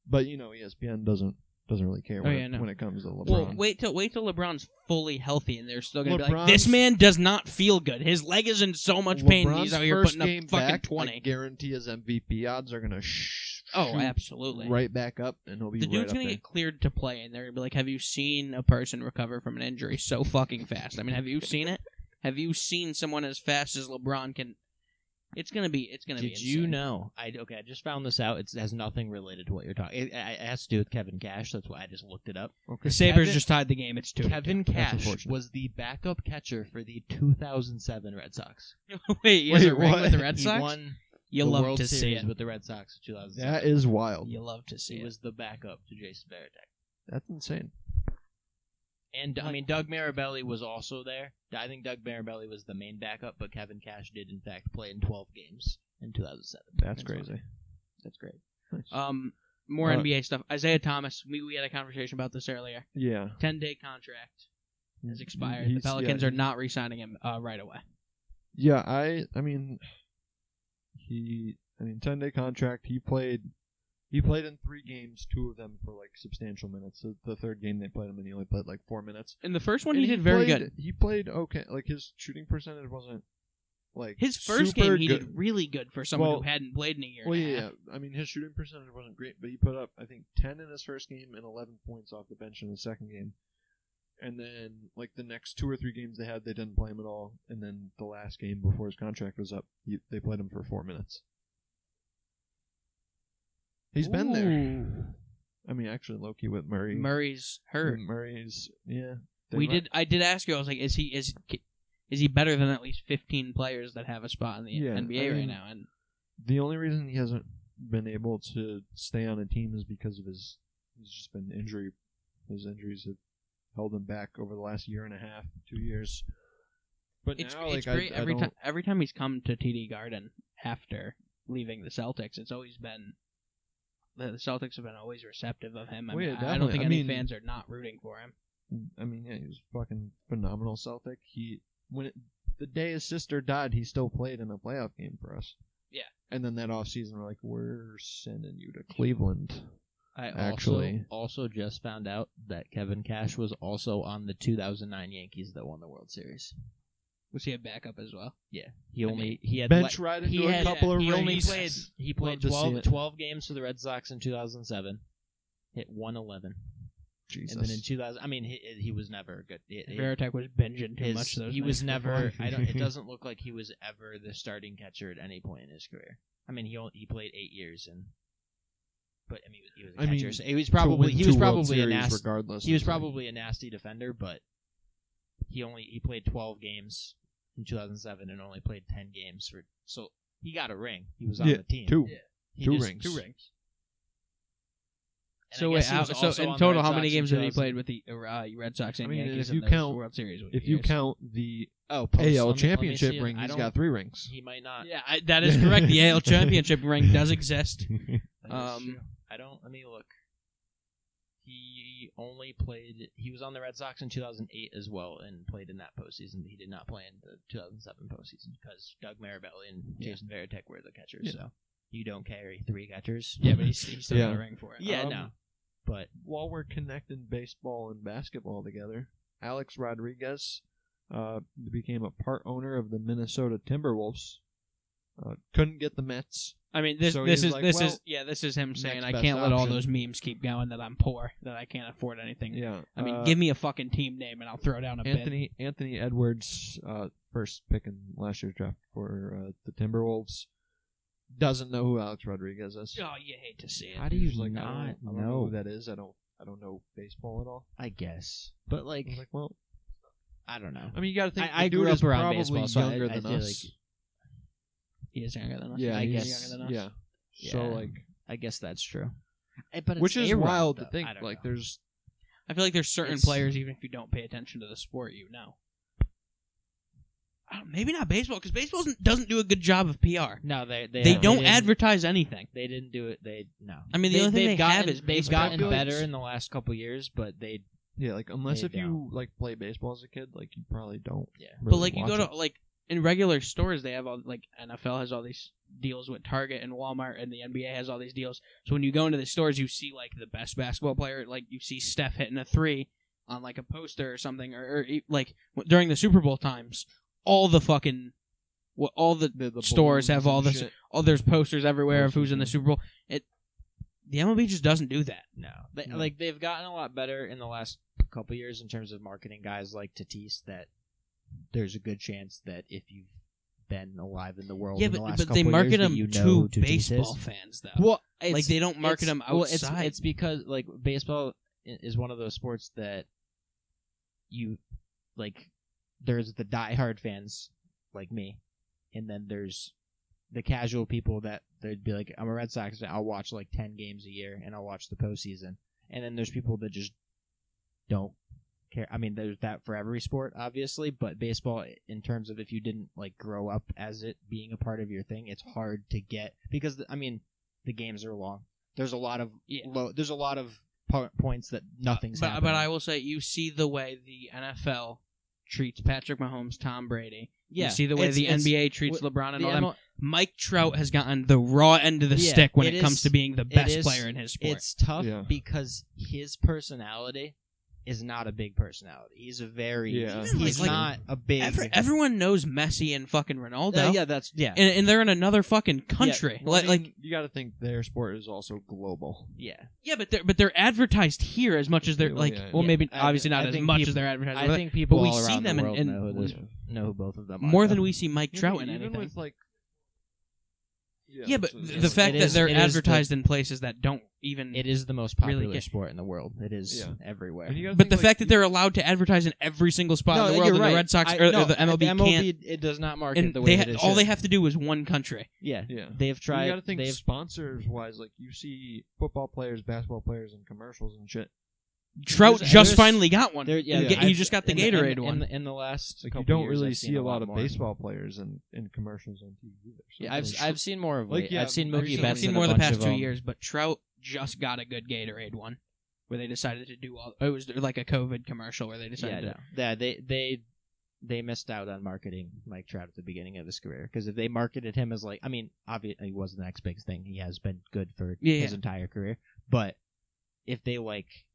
But ESPN doesn't really care when it comes to LeBron. Well, wait till LeBron's fully healthy, and they're still going to be like, LeBron's- this man does not feel good. His leg is in so much pain, and he's out here first putting game up fucking back, 20. I guarantee his MVP odds are going to Absolutely. right back up, and he'll be The right dude's up going to there. get cleared to play, and they're going to be like, have you seen a person recover from an injury so fucking fast? I mean, have you seen it? Have you seen someone as fast as LeBron can... It's gonna be insane. Did you know? I just found this out. It has nothing related to what you're talking. It has to do with Kevin Cash. That's why I just looked it up. Okay. The Sabres just tied the game. It's 2-2. Kevin Cash was the backup catcher for the 2007 Red Sox. Wait, he has a ring what? with the Red He Sox? won You the love World to see Series it. with the Red Sox in 2007. That is wild. You love to see He it. was the backup to Jason Varitek. That's insane. And, I mean, Doug Mirabelli was also there. I think Doug Mirabelli was the main backup, but Kevin Cash did, in fact, play in 12 games in 2007. That's crazy. That's great. Nice. More NBA stuff. Isaiah Thomas, we had a conversation about this earlier. Yeah. 10-day contract has expired. He's- The Pelicans are not re-signing him right away. Yeah, I mean, 10-day contract. He played in 3 games, 2 of them for like substantial minutes. The third game they played him, and he only played like 4 minutes. In the first one, And he did very good. He played okay. Like his shooting percentage wasn't like His first super game, he good. did really good for someone who hadn't played in a year. Well, and a yeah, half. I mean, his shooting percentage wasn't great, but he put up, I think, 10 in his first game and 11 points off the bench in the second game. And then, like, the next 2 or 3 games they had, they didn't play him at all. And then the last game before his contract was up, they played him for 4 minutes. He's been there. I mean, actually, low-key with Murray. Murray's hurt. Murray's, yeah. I did ask you. I was like, is he better than at least 15 players that have a spot in the NBA right now? And the only reason he hasn't been able to stay on a team is because of he's just been injury. His injuries have held him back over the last year and a half, 2 years. But it's now, like, great I don't... every time he's come to TD Garden after leaving the Celtics, it's always been the Celtics have been always receptive of him. I don't think any fans are not rooting for him. I mean, yeah, he was a fucking phenomenal Celtic. The day his sister died, he still played in a playoff game for us. Yeah. And then that offseason, we're like, we're sending you to Cleveland. I also just found out that Kevin Cash was also on the 2009 Yankees that won the World Series. Was he a backup as well? Yeah, he had bench ride into a couple of rings. He played 12 games for the Red Sox in 2007. Hit 111. Jesus. And then in 2000, I mean, he was never good. Varitek was binging too much. He was never. It doesn't look like he was ever the starting catcher at any point in his career. I mean, he played 8 years but I mean, he was a catcher. So he was probably a nasty. Regardless, he was probably a nasty defender, but he played 12 games in 2007 and only played 10 games so he got a ring. He was on the team. 2 rings. 2 rings. And so in total, how many games have he played with the Red Sox and Yankees in the World Series? If you count the AL let Championship ring, he's got 3 rings. He might not. Yeah, that is correct. The AL Championship ring does exist. Let me look. He only played. He was on the Red Sox in 2008 as well, and played in that postseason. He did not play in the 2007 postseason because Doug Mirabelli and Jason Varitek were the catchers. Yeah. So you don't carry 3 catchers. Yeah, but he's still got a ring for it. Yeah, no. But while we're connecting baseball and basketball together, Alex Rodriguez became a part owner of the Minnesota Timberwolves. Couldn't get the Mets I mean, this So is he's like, this well, is him saying next I best can't let all option. those memes keep going that I'm poor, that I can't afford anything. Yeah. I mean, give me a fucking team name and I'll throw down a bid. Anthony Edwards, first pick in last year's draft for the Timberwolves, doesn't know who Alex Rodriguez is. Oh, you hate to see it. How do you He's like, not I don't know know? who that is. I don't know baseball at all. I guess, but like, I was like, well, I don't know. I mean, you got to think. I the dude grew up is around probably baseball, so younger I than feel us. He is younger than us. Yeah, I he's guess. younger than us. Yeah. Yeah. So like, I guess that's true. But which it's is A-Rod, wild though. to think. I don't Like, know. there's I feel like there's certain It's- players, even if you don't pay attention to the sport, you know. Maybe not baseball, because baseball doesn't do a good job of PR. No, they Don't didn't- advertise anything. They didn't do it. No. I mean, the only thing they've they have gotten- is they've baseball gotten cards. better in the last couple years, but they like unless They if you like play baseball as a kid, like you probably don't. Yeah. But really like you watch go it. to like in regular stores, they have all like NFL has all these deals with Target and Walmart, and the NBA has all these deals. So when you go into the stores, you see like the best basketball player, like you see Steph hitting a 3 on like a poster or something, or like during the Super Bowl times, all the fucking all the stores balloons have all and this. shit. Oh, there's posters everywhere of Posters, who's in the yeah. Super Bowl. The MLB just doesn't do that. no. No. Like they've gotten a lot better in the last couple years in terms of marketing guys like Tatis. That there's a good chance that if you've been alive in the world, Yeah, in the last but couple they market years, that them you know to who Tatis baseball is. fans, though. Well, like they don't market them outside. Well, it's because like baseball is one of those sports that you like. There's the diehard fans like me, and then there's the casual people that they'd be like, I'm a Red Sox fan. I'll watch like 10 games a year, and I'll watch the postseason. And then there's people that just don't care. I mean, there's that for every sport, obviously, but baseball, in terms of if you didn't like grow up as it being a part of your thing, it's hard to get because I mean, the games are long. There's a lot of there's a lot of points that nothing's happening. But I will say, you see the way the NFL treats Patrick Mahomes, Tom Brady. Yeah, You see the way the NBA treats w- LeBron and the all them. ML Mike Trout has gotten the raw end of the Yeah, stick when it it comes is- to being the best is- player in his sport. It's tough Yeah. because his personality is not a big personality. He's a very Yeah. he's Like- not a big Everyone knows Messi and fucking Ronaldo. yeah, that's yeah. And they're in another fucking country. Well, I like mean, you got to think their sport is also global. Yeah. yeah, but they're advertised here as much as they're Yeah, like. yeah, well, yeah. maybe I- obviously not I as think much people- as they're advertised. I over think people but we all see around them the in- world in- know who both of them are. more though. than we see Mike Trout in even anything. with like. Yeah, but it's- the it's- fact it that is- they're it is advertised in places that don't even. It is the most Really popular get- sport in the world. It is Yeah. everywhere. and you gotta But think, the like, fact that they're allowed to advertise in every single spot in the world, you're and right. the Red Sox No, or the MLB can't, it does not market and the way they that it all should. they have to do is one country. Yeah, Yeah. they've tried. You got to think they've sponsors wise, like you see football players, basketball players, and commercials and shit. Trout There's- just there's- finally got one. there- yeah, Yeah. He I've- just got the in Gatorade in, one. in the last Like you couple don't years, really I've see seen a lot of more. baseball players in commercials on TV either. So Yeah, it's I've seen more of Like, late. yeah, I've seen I've Mookie seen- Betts. I've seen in more a the bunch past of 2 them. years, but Trout just got a good Gatorade one, where they decided to do all. It was like a COVID commercial where they decided Yeah, to. no. Yeah, they missed out on marketing Mike Trout at the beginning of his career because if they marketed him as like, I mean, obviously he wasn't the next big thing. He has been good for his entire career, but if they like.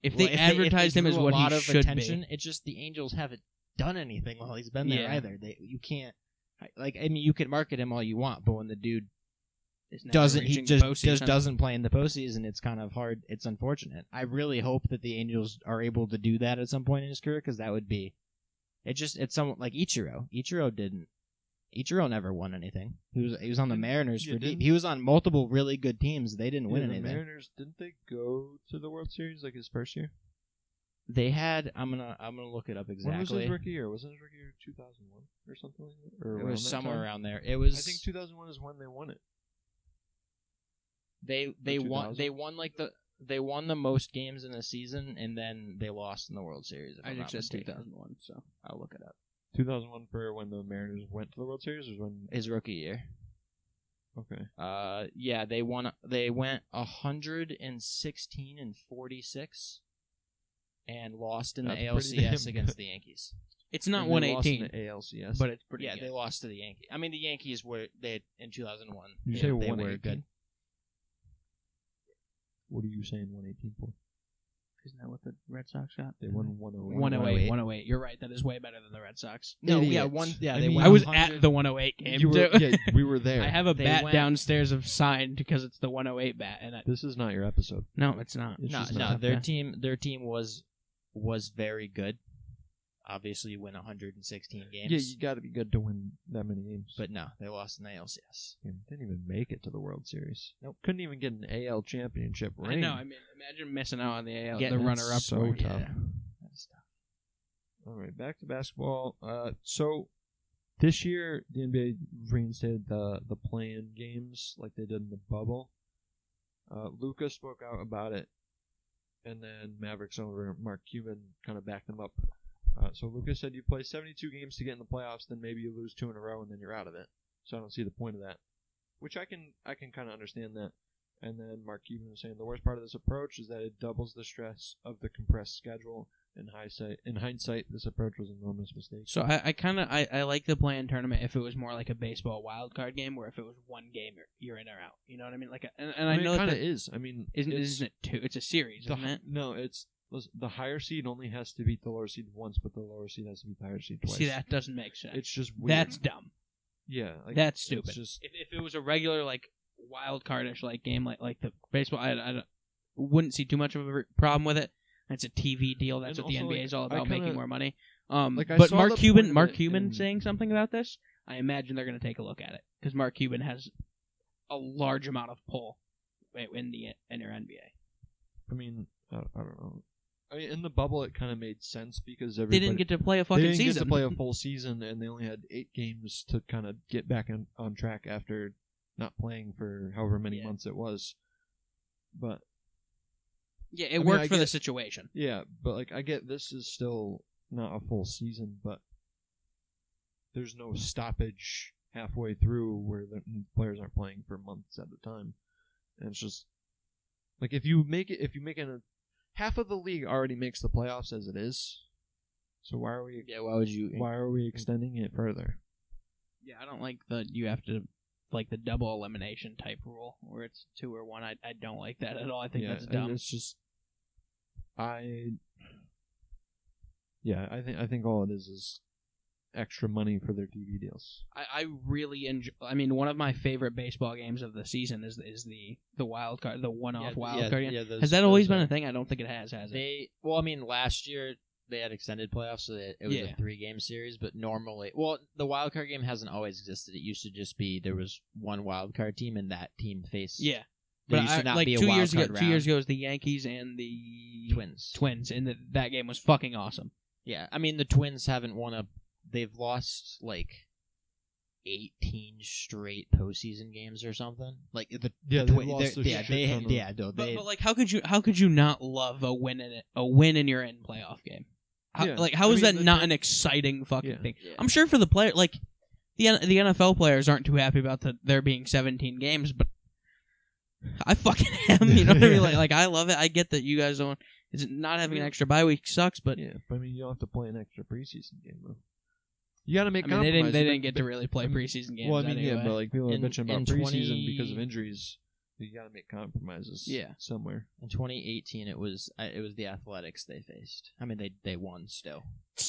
If they advertised him as drew what a he lot of should be. attention, it's just the Angels haven't done anything while he's been there Yeah. either. You can't like. I mean, you can market him all you want, but when the dude It's never doesn't, he reaching just postseason. doesn't play in the postseason. It's kind of hard. It's unfortunate. I really hope that the Angels are able to do that at some point in his career because that would be. It's someone like Ichiro. Ichiro never won anything. He was on the Mariners for deep. He was on multiple really good teams. They didn't win the anything. Mariners didn't they go to the World Series like his first year? They had. I'm gonna look it up When was exactly. his rookie year? Wasn't his rookie year 2001 or something like that? Or It around was that somewhere time? around there. It was. I think 2001 is when they won it. They won. 2000? They won they won the most games in a season, and then they lost in the World Series. If I I'm just not said mistaken. 2001, so I'll look it up. 2001 for when the Mariners went to the World Series, or when? His rookie year. Okay. Yeah, they won. They went 116-46, and lost in That's the pretty damn ALCS against the Yankees. It's not And they lost 118, in the ALCS. but it's pretty Yeah, good. they lost to the Yankees. I mean, the Yankees were in 2001. You say they were 118? good. What are you saying 118 for? Isn't that what the Red Sox got? They won 108. 108. You're right. That is way better than the Red Sox. No, Idiots. they mean, won I was 100. at the 108 game. You were, too. yeah, we were there. I have a They bat went- downstairs of signed because it's the 108 bat, and This is not your episode. no, it's not. It's just No, not. their team was very good. Obviously, you win 116 games. Yeah, you got to be good to win that many games. But no, they lost in the ALCS. Yeah, didn't even make it to the World Series. Nope. Couldn't even get an AL championship I ring. know. I mean, imagine missing out on the AL, Yeah, the that's runner-up. so for it. tough. Yeah. That's tough. All right, back to basketball. So this year the NBA reinstated the play-in games like they did in the bubble. Luka spoke out about it, and then Mavericks owner Mark Cuban kind of backed him up. So Luka said, "You play 72 games to get in the playoffs, then maybe you lose 2 in a row, and then you're out of it." So I don't see the point of that, which I can kind of understand that. And then Mark Cuban was saying the worst part of this approach is that it doubles the stress of the compressed schedule. In hindsight, this approach was an enormous mistake. So I like the play-in tournament if it was more like a baseball wild card game, where if it was one game you're in or out. You know what I mean? Like, I know it kind that of is. I mean, isn't it two? It's a series, isn't it? No, the higher seed only has to beat the lower seed once, but the lower seed has to beat the higher seed twice. See, that doesn't make sense. It's just weird. That's dumb. Yeah, like, That's stupid. It's just, If it was a regular like wild cardish like game like the baseball, I wouldn't see too much of a problem with it. It's a TV deal. That's And what the also, NBA like, is all I about, kinda- making more money. like, I But saw Mark the Cuban, point of Mark it Cuban in- saying something about this, I imagine they're going to take a look at it because Mark Cuban has a large amount of pull in your NBA. I mean, I don't know. I mean, in the bubble, it kind of made sense because They everybody didn't get to play a they fucking didn't season. get to play a full season, and they only had 8 games to kind of get back on track after not playing for however many Yeah. months it was. But Yeah, I it mean, worked I for the get- situation. yeah, but like I get this is still not a full season, but there's no stoppage halfway through where the players aren't playing for months at a time, and it's just like if you make it half of the league already makes the playoffs as it is, so why are we why are we extending it further? Yeah, I don't like you have to like the double elimination type rule where it's 2 or 1. I don't like that at all. I think that's dumb. It's just I think all it is extra money for their TV deals. I really enjoy. I mean, one of my favorite baseball games of the season is the wild card, the one-off wild card game. Has that always been a thing? I don't think it has it? Well, I mean, last year they had extended playoffs, so it was Yeah. a 3-game series. But normally, the wild card game hasn't always existed. It used to just be there was one wild card team, and that team faced. Yeah, There but used to not like be a 2 wild years ago. card 2 years round. ago, it was the Yankees and the Twins. and that game was fucking awesome. Yeah, I mean the Twins haven't won a. They've lost like 18 straight postseason games or something. Like the Yeah, the they've lost a shit ton of- But like, how could you not love a win in your end playoff game? How, Yeah. Like, how I is mean, that not an exciting fucking Yeah. thing? Yeah. I'm sure for the player, like the NFL players aren't too happy about there being 17 games, but I fucking am. You know what I mean? Like I love it. I get that you guys don't. It's not having an extra bye week sucks, but yeah, but I mean, you don't have to play an extra preseason game though. You got to make I mean, they compromises. didn't get to really play preseason games. Well, I mean, anyway. yeah, but like people are In- bitching about in preseason because 20 of injuries. You got to make compromises. Yeah. somewhere. In 2018, it was the Athletics they faced. I mean, they won still.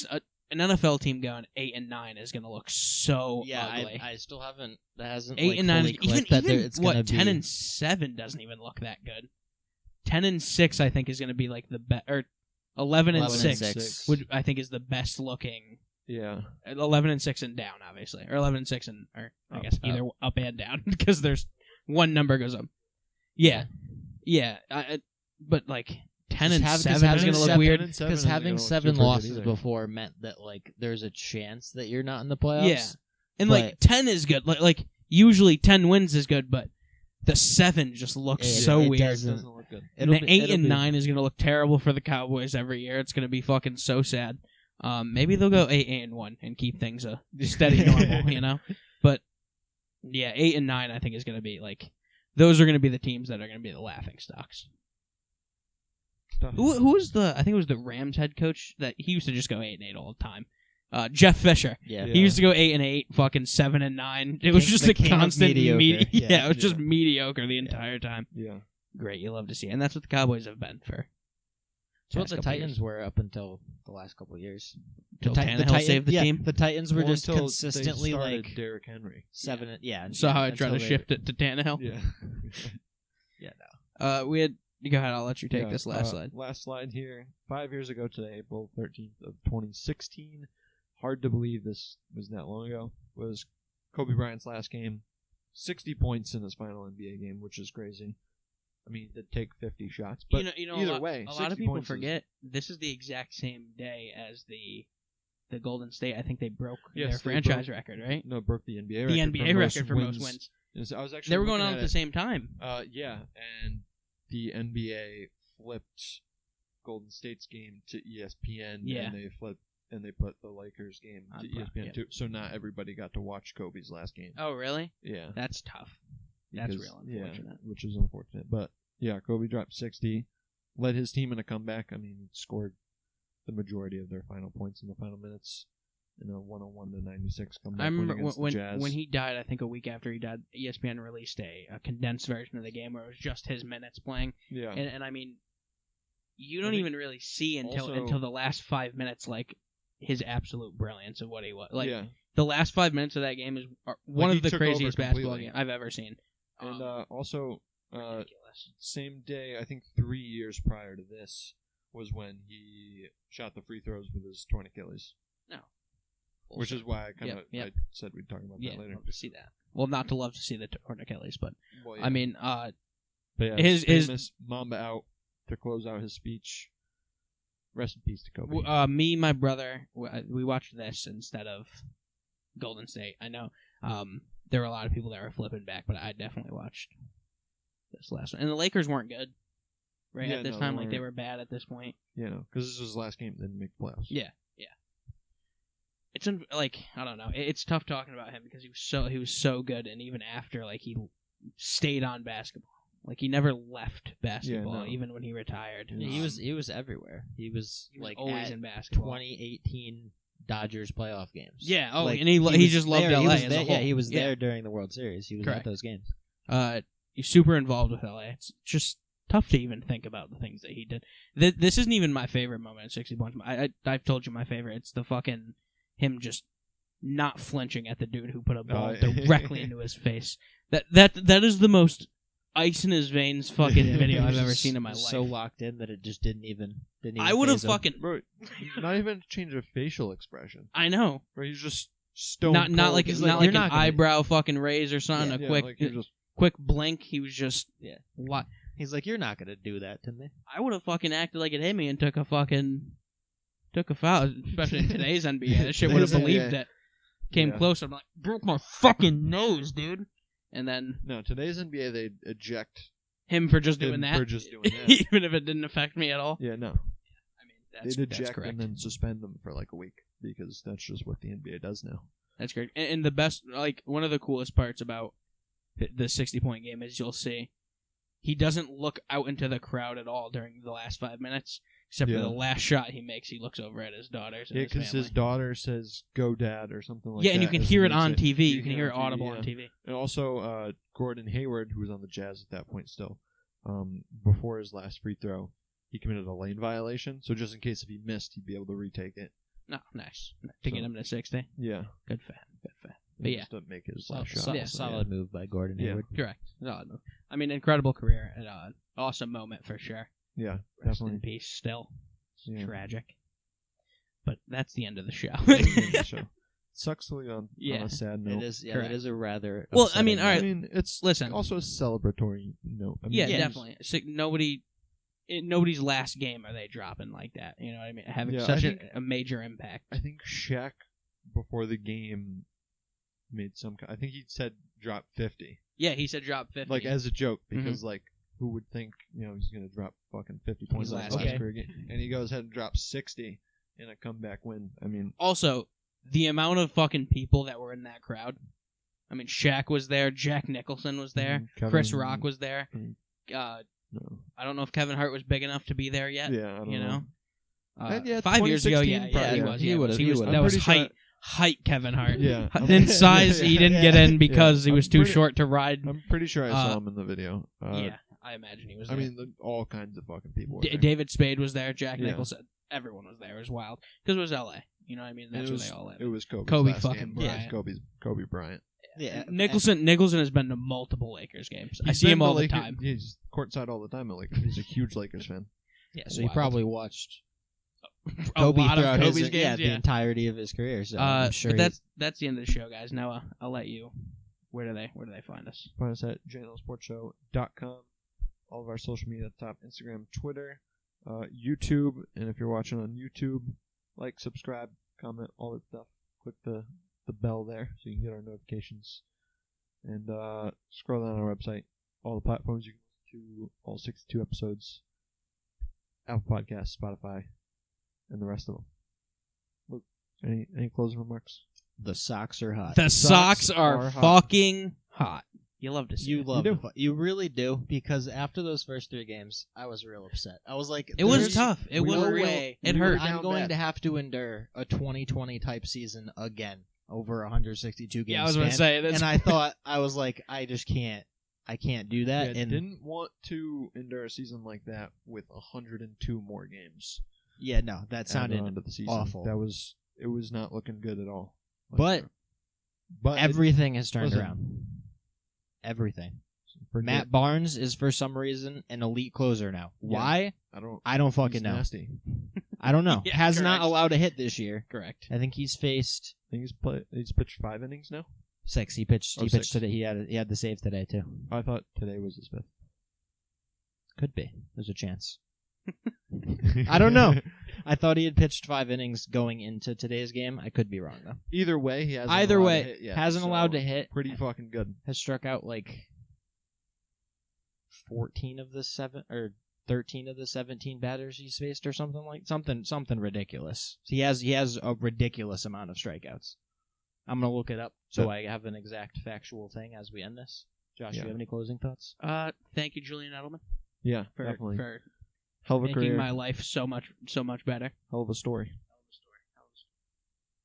An NFL team going 8-9 is going to look so ugly. I still haven't. That hasn't 8 like, and 9, fully clicked that it's gonna be 10-7 doesn't even look that good. 10-6, I think, is going to be like the best, or 11-6, which I think is the best looking. Yeah. 11-6 and down, obviously, or 11-6 and, or I Up, guess either up and down because there's one number goes up. Yeah. But like 10-7 is going to look weird. because having 7 losses before meant that like there's a chance that you're not in the playoffs. Yeah, and like 10 is good. Like usually 10 wins is good, but the 7 just looks so it weird. doesn't. look good. And the 8 and 9 is going to look terrible for the Cowboys every year. It's going to be fucking so sad. Maybe they'll go 8-1 and keep things steady normal, you know. But yeah, 8 and 9 I think is going to be like those are going to be the teams that are going to be the laughing stocks. Who was I think it was the Rams head coach that he used to just go 8-8 all the time. Jeff Fisher. Yeah. He used to go 8-8, fucking 7-9. It was just The a king of constant mediocre. Yeah, it was just Yeah. mediocre the entire time. Yeah. Great, you love to see it. And that's what the Cowboys have been for So what the couple Titans years. were up until the last couple of years. Till the Tannehill saved the team. The Titans were just until consistently they started like Derrick Henry. 7. Yeah. So how I tried to until they- shift it to Tannehill. Yeah. Yeah, no. We had. Go ahead. I'll let you take Yeah, this last slide. Last slide here. 5 years ago today, April 13th of 2016. Hard to believe this was that long ago. Was Kobe Bryant's last game. 60 points in his final NBA game, which is crazy. I mean, he did take 50 shots, but you know, either way, a lot of 60 people points is- forget this is the exact same day as the Golden State. I think they broke Yes, their they franchise record, right? No, broke the NBA The record. NBA record for most wins. I was actually They were going looking on at the same time. Yeah, and the NBA flipped Golden State's game to ESPN, Yeah. and they put the Lakers game On to Prime, ESPN yep. too. So not everybody got to watch Kobe's last game. Oh, really? Yeah, That's tough. That's because- real unfortunate. Yeah, which is unfortunate. But yeah, Kobe dropped 60, led his team in a comeback. I mean, scored the majority of their final points in the final minutes in a 101-96 comeback. I remember win against the when Jazz. he died. I think a week after he died, ESPN released a condensed version of the game where it was just his minutes playing. Yeah, And I mean, you don't think even really see also- until the last 5 minutes, like his absolute brilliance of what he was. Like yeah. the last 5 minutes of that game is one he of the took craziest over basketball completely. games I've ever seen. And also, Ridiculous. same day, I think 3 years prior to this, was when he shot the free throws with his torn Achilles. No. Which is why I kind of Yep. I said we'd talk about Yeah, that later. love to see that. Well, not to love to see the torn Achilles, but Well, I mean, but yeah, his famous Mamba out to close out his speech. Rest in peace to Kobe. me, my brother, we watched this instead of Golden State. I know there were a lot of people that were flipping back, but I definitely watched this last one. And the Lakers weren't good, right? Yeah, at this no, time, they like they weren't. were bad at this point. You know, because this was his last game, didn't make the playoffs. Yeah. It's like I don't know. It's tough talking about him because he was so good, and even after, like he stayed on basketball. Like he never left basketball, no. even when he retired. Yeah, He was everywhere. He was He was like always at in basketball. 2018 Dodgers playoff games. Yeah. Oh, Like, and he was just loved there, LA he was as there, a whole. Yeah, he was there during the World Series. He was Correct. at those games. He's super involved with LA. It's just tough to even think about the things that he did. This isn't even my favorite moment in 60 Points. I've told you my favorite. It's the fucking him just not flinching at the dude who put a ball directly into his face. That is the most ice in his veins fucking video I've ever seen in my life. So locked in that it just didn't even I would have phase him. fucking. Bro, not even change of facial expression. I know. Bro, he's just stone Not cold. like He's not "You're like not an gonna-" eyebrow fucking raise or something. yeah, A quick like he just quick blink. He was just what. He's like, you're not gonna do that to me. I would have fucking acted like it hit me and took a foul, especially in today's NBA. That shit would have Today's believed NBA. it. Came Yeah. close. I'm like, broke my fucking nose, dude. And then no. Today's NBA, they eject him for just doing him that. for just doing that. Even if it didn't affect me at all. Yeah, no. I mean, They'd that's eject correct. and then suspend them for like a week because that's just what the NBA does now. That's great. And the best, like, one of the coolest parts about the 60-point game is you'll see he doesn't look out into the crowd at all during the last 5 minutes, except for Yeah. the last shot he makes. He looks over at his daughters and Yeah, his because family. his daughter says "Go, Dad" or something like that. Yeah, and you can as hear he it on makes TV. You can hear it on TV, audible yeah. on TV. And also, Gordon Hayward, who was on the Jazz at that point still, before his last free throw, he committed a lane violation. So just in case if he missed, he'd be able to retake it. No, nice. To get So- him to 60. Yeah. Good fan. Good fan. But yeah. Just to make his So, last shot. so- Yeah. solid move by Gordon Yeah. Hayward. Correct. Solid move. I mean, incredible career and awesome moment for sure. Yeah, Rest in definitely. peace. Still Yeah. tragic. But that's the end of the show. So, sucks to leave on Yeah. a sad note. It is. Yeah, Correct. it is a rather. Well, I upsetting mean, all right. I mean, it's Listen. also a celebratory note. I mean, Yeah, Yeah. definitely. So nobody's last game are they dropping like that. You know what I mean? Having Yeah, I such think- a major impact. I think Shaq before the game made some. I think he said drop 50, Yeah, he said drop 50. like as a joke, because like who would think he's gonna drop fucking 50 points His in his last last game. career game, and he goes ahead and drops 60 in a comeback win. I mean, Also, the amount of fucking people that were in that crowd. I mean, Shaq was there. Jack Nicholson was there. Chris Rock was there. Mhm. No. I don't know if Kevin Hart was big enough to be there yet. Yeah, I don't You know? And yeah, 5 years ago, 2016 yeah, he probably, was. he Yeah, would've- he he was. would've. That I'm was pretty sure height Kevin Hart. Yeah. In size, he didn't get in because he Yeah. was too I'm pretty- short to ride. I'm pretty sure I saw him in the video. Yeah. I imagine he was I there. mean, all kinds of fucking people. Were there. David Spade was there. Jack Yeah. Nicholson. Everyone was there. It was wild because it was L.A. You know what I mean? And That's it where was, they all live. It was Kobe's Kobe last fucking game. Bryant. Yeah, Kobe Bryant. Yeah, Nicholson has been to multiple Lakers games. I He's see been him to all the Lakers- time. He's courtside all the time at Lakers. He's a huge Lakers fan. Yeah, so Wild. he probably watched A Kobe lot of throughout Kobe's his, games, the entirety of his career. So I'm sure. But that's the end of the show, guys. Now I'll let you. Where do they find us? Find us at jnlsportshow.com. All of our social media at the top: Instagram, Twitter, YouTube. And if you're watching on YouTube, like, subscribe, comment, all that stuff. Click the bell there so you can get our notifications. And scroll down our website. All the platforms you can listen to all 62 episodes. Apple Podcasts, Spotify, and the rest of them. Luke, any closing remarks? The Sox are hot. The Sox are are hot. fucking hot. You love to see You it. love do. You really do, because after those first 3 games, I was real upset. I was like, It was there's tough. It was no real. way It we hurt. were- I'm down going bad. to have to endure a 2020 type season again over 162 games. Yeah, I was going to say that's and I thought, I was like, I just can't. I can't do that. Yeah, and didn't want to endure a season like that with 102 more games. yeah, no, that added sounded onto the season. awful. It was not looking good at all. But But everything has turned listen. around. Everything. forget- Matt Barnes is for some reason an elite closer now. Yeah. Why? I don't fucking he's know. Nasty. I don't know. Yeah, Has not correct. allowed a hit this year. correct. I think he's faced I think he's pitched 5 innings now. 6. He pitched. Oh, He 6. pitched today. He had the save today too. I thought today was his 5th. Could be. There's a chance. I don't know. I thought he had pitched 5 innings going into today's game. I could be wrong though. Either way, he hasn't. Either allowed way, to hit yet, hasn't so allowed to hit. Pretty fucking good. Has struck out like 14 of the 13 of the 17 batters he's faced, or something ridiculous. He has a ridiculous amount of strikeouts. I'm gonna look it up so I have an exact factual thing as we end this. Josh, do Yeah. you have any closing thoughts? Thank you, Julian Edelman, Yeah, for definitely. for Hell of a making career. my life so much better. Hell of a story.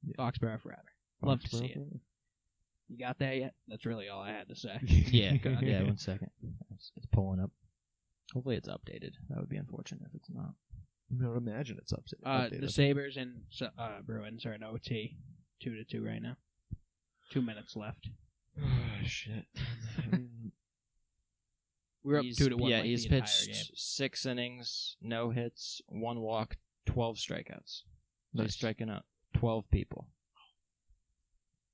Yeah. Foxborough forever. Love to see it. You got there yet? That's really all I had to say. Yeah, God. yeah. 1 second. It's pulling up. Hopefully it's updated. That would be unfortunate if it's not. I would imagine it's updated. The Sabres and Bruins are in OT, 2-2 right now. 2 minutes left. Oh, shit. I mean, We're up 2-1. Yeah, like he's the entire pitched game. 6 innings, no hits, 1 walk, 12 strikeouts. He's Nice. striking out 12 people.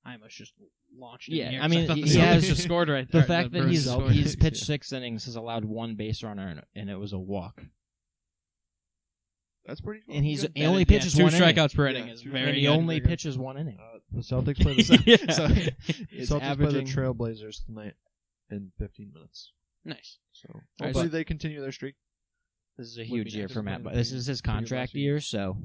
I almost just launched. Yeah, in here I mean, 'cause thought he the Celtics has- just scored right The there. fact that Bruins he's scored. he's pitched Yeah. 6 innings, has allowed 1 base runner, and it was a walk. that's pretty. And he good. only Yeah, pitches 2 1 inning. strikeouts per inning Yeah, is 2 very And he good. only Very pitches 1 inning. The Celtics play the Yeah. So the it's Celtics play the averaging. Trailblazers tonight in 15 minutes. good. Nice. So right, hopefully but- they continue their streak. This is a Would huge be year nice for to Matt. play This in is his the contract few year, years. so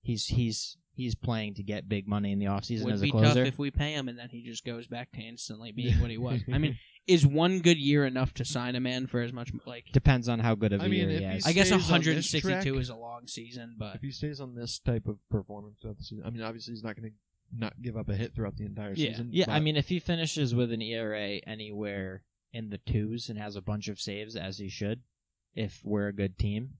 he's playing to get big money in the offseason Would as be a closer. tough if we pay him and then he just goes back to instantly being what he was. I mean, is 1 good year enough to sign a man for as much? Like, Depends on how good of a I mean, year he if has. I guess stays on this 162 track- is a long season, but If he stays on this type of performance throughout the season, I mean, obviously he's not going to not give up a hit throughout the entire Yeah. season. Yeah, but I mean, if he finishes with an ERA anywhere in the 2s and has a bunch of saves, as he should, if we're a good team,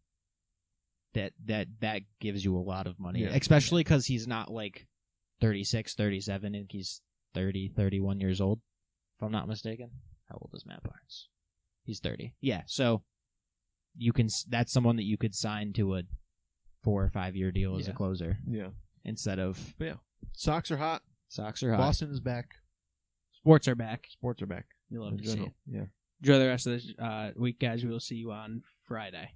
that gives you a lot of money. Yeah. Especially because he's not like 36, 37, and he's 30, 31 years old, if I'm not mistaken. How old is Matt Barnes? He's 30. Yeah, so that's someone that you could sign to a 4 or 5 year deal as a Yeah. closer yeah. instead of But yeah, Sox are hot. Sox or hot. Boston is back. sports are back. Sports are back. You love in to see general. it. Yeah. Enjoy the rest of this week, guys. We will see you on Friday.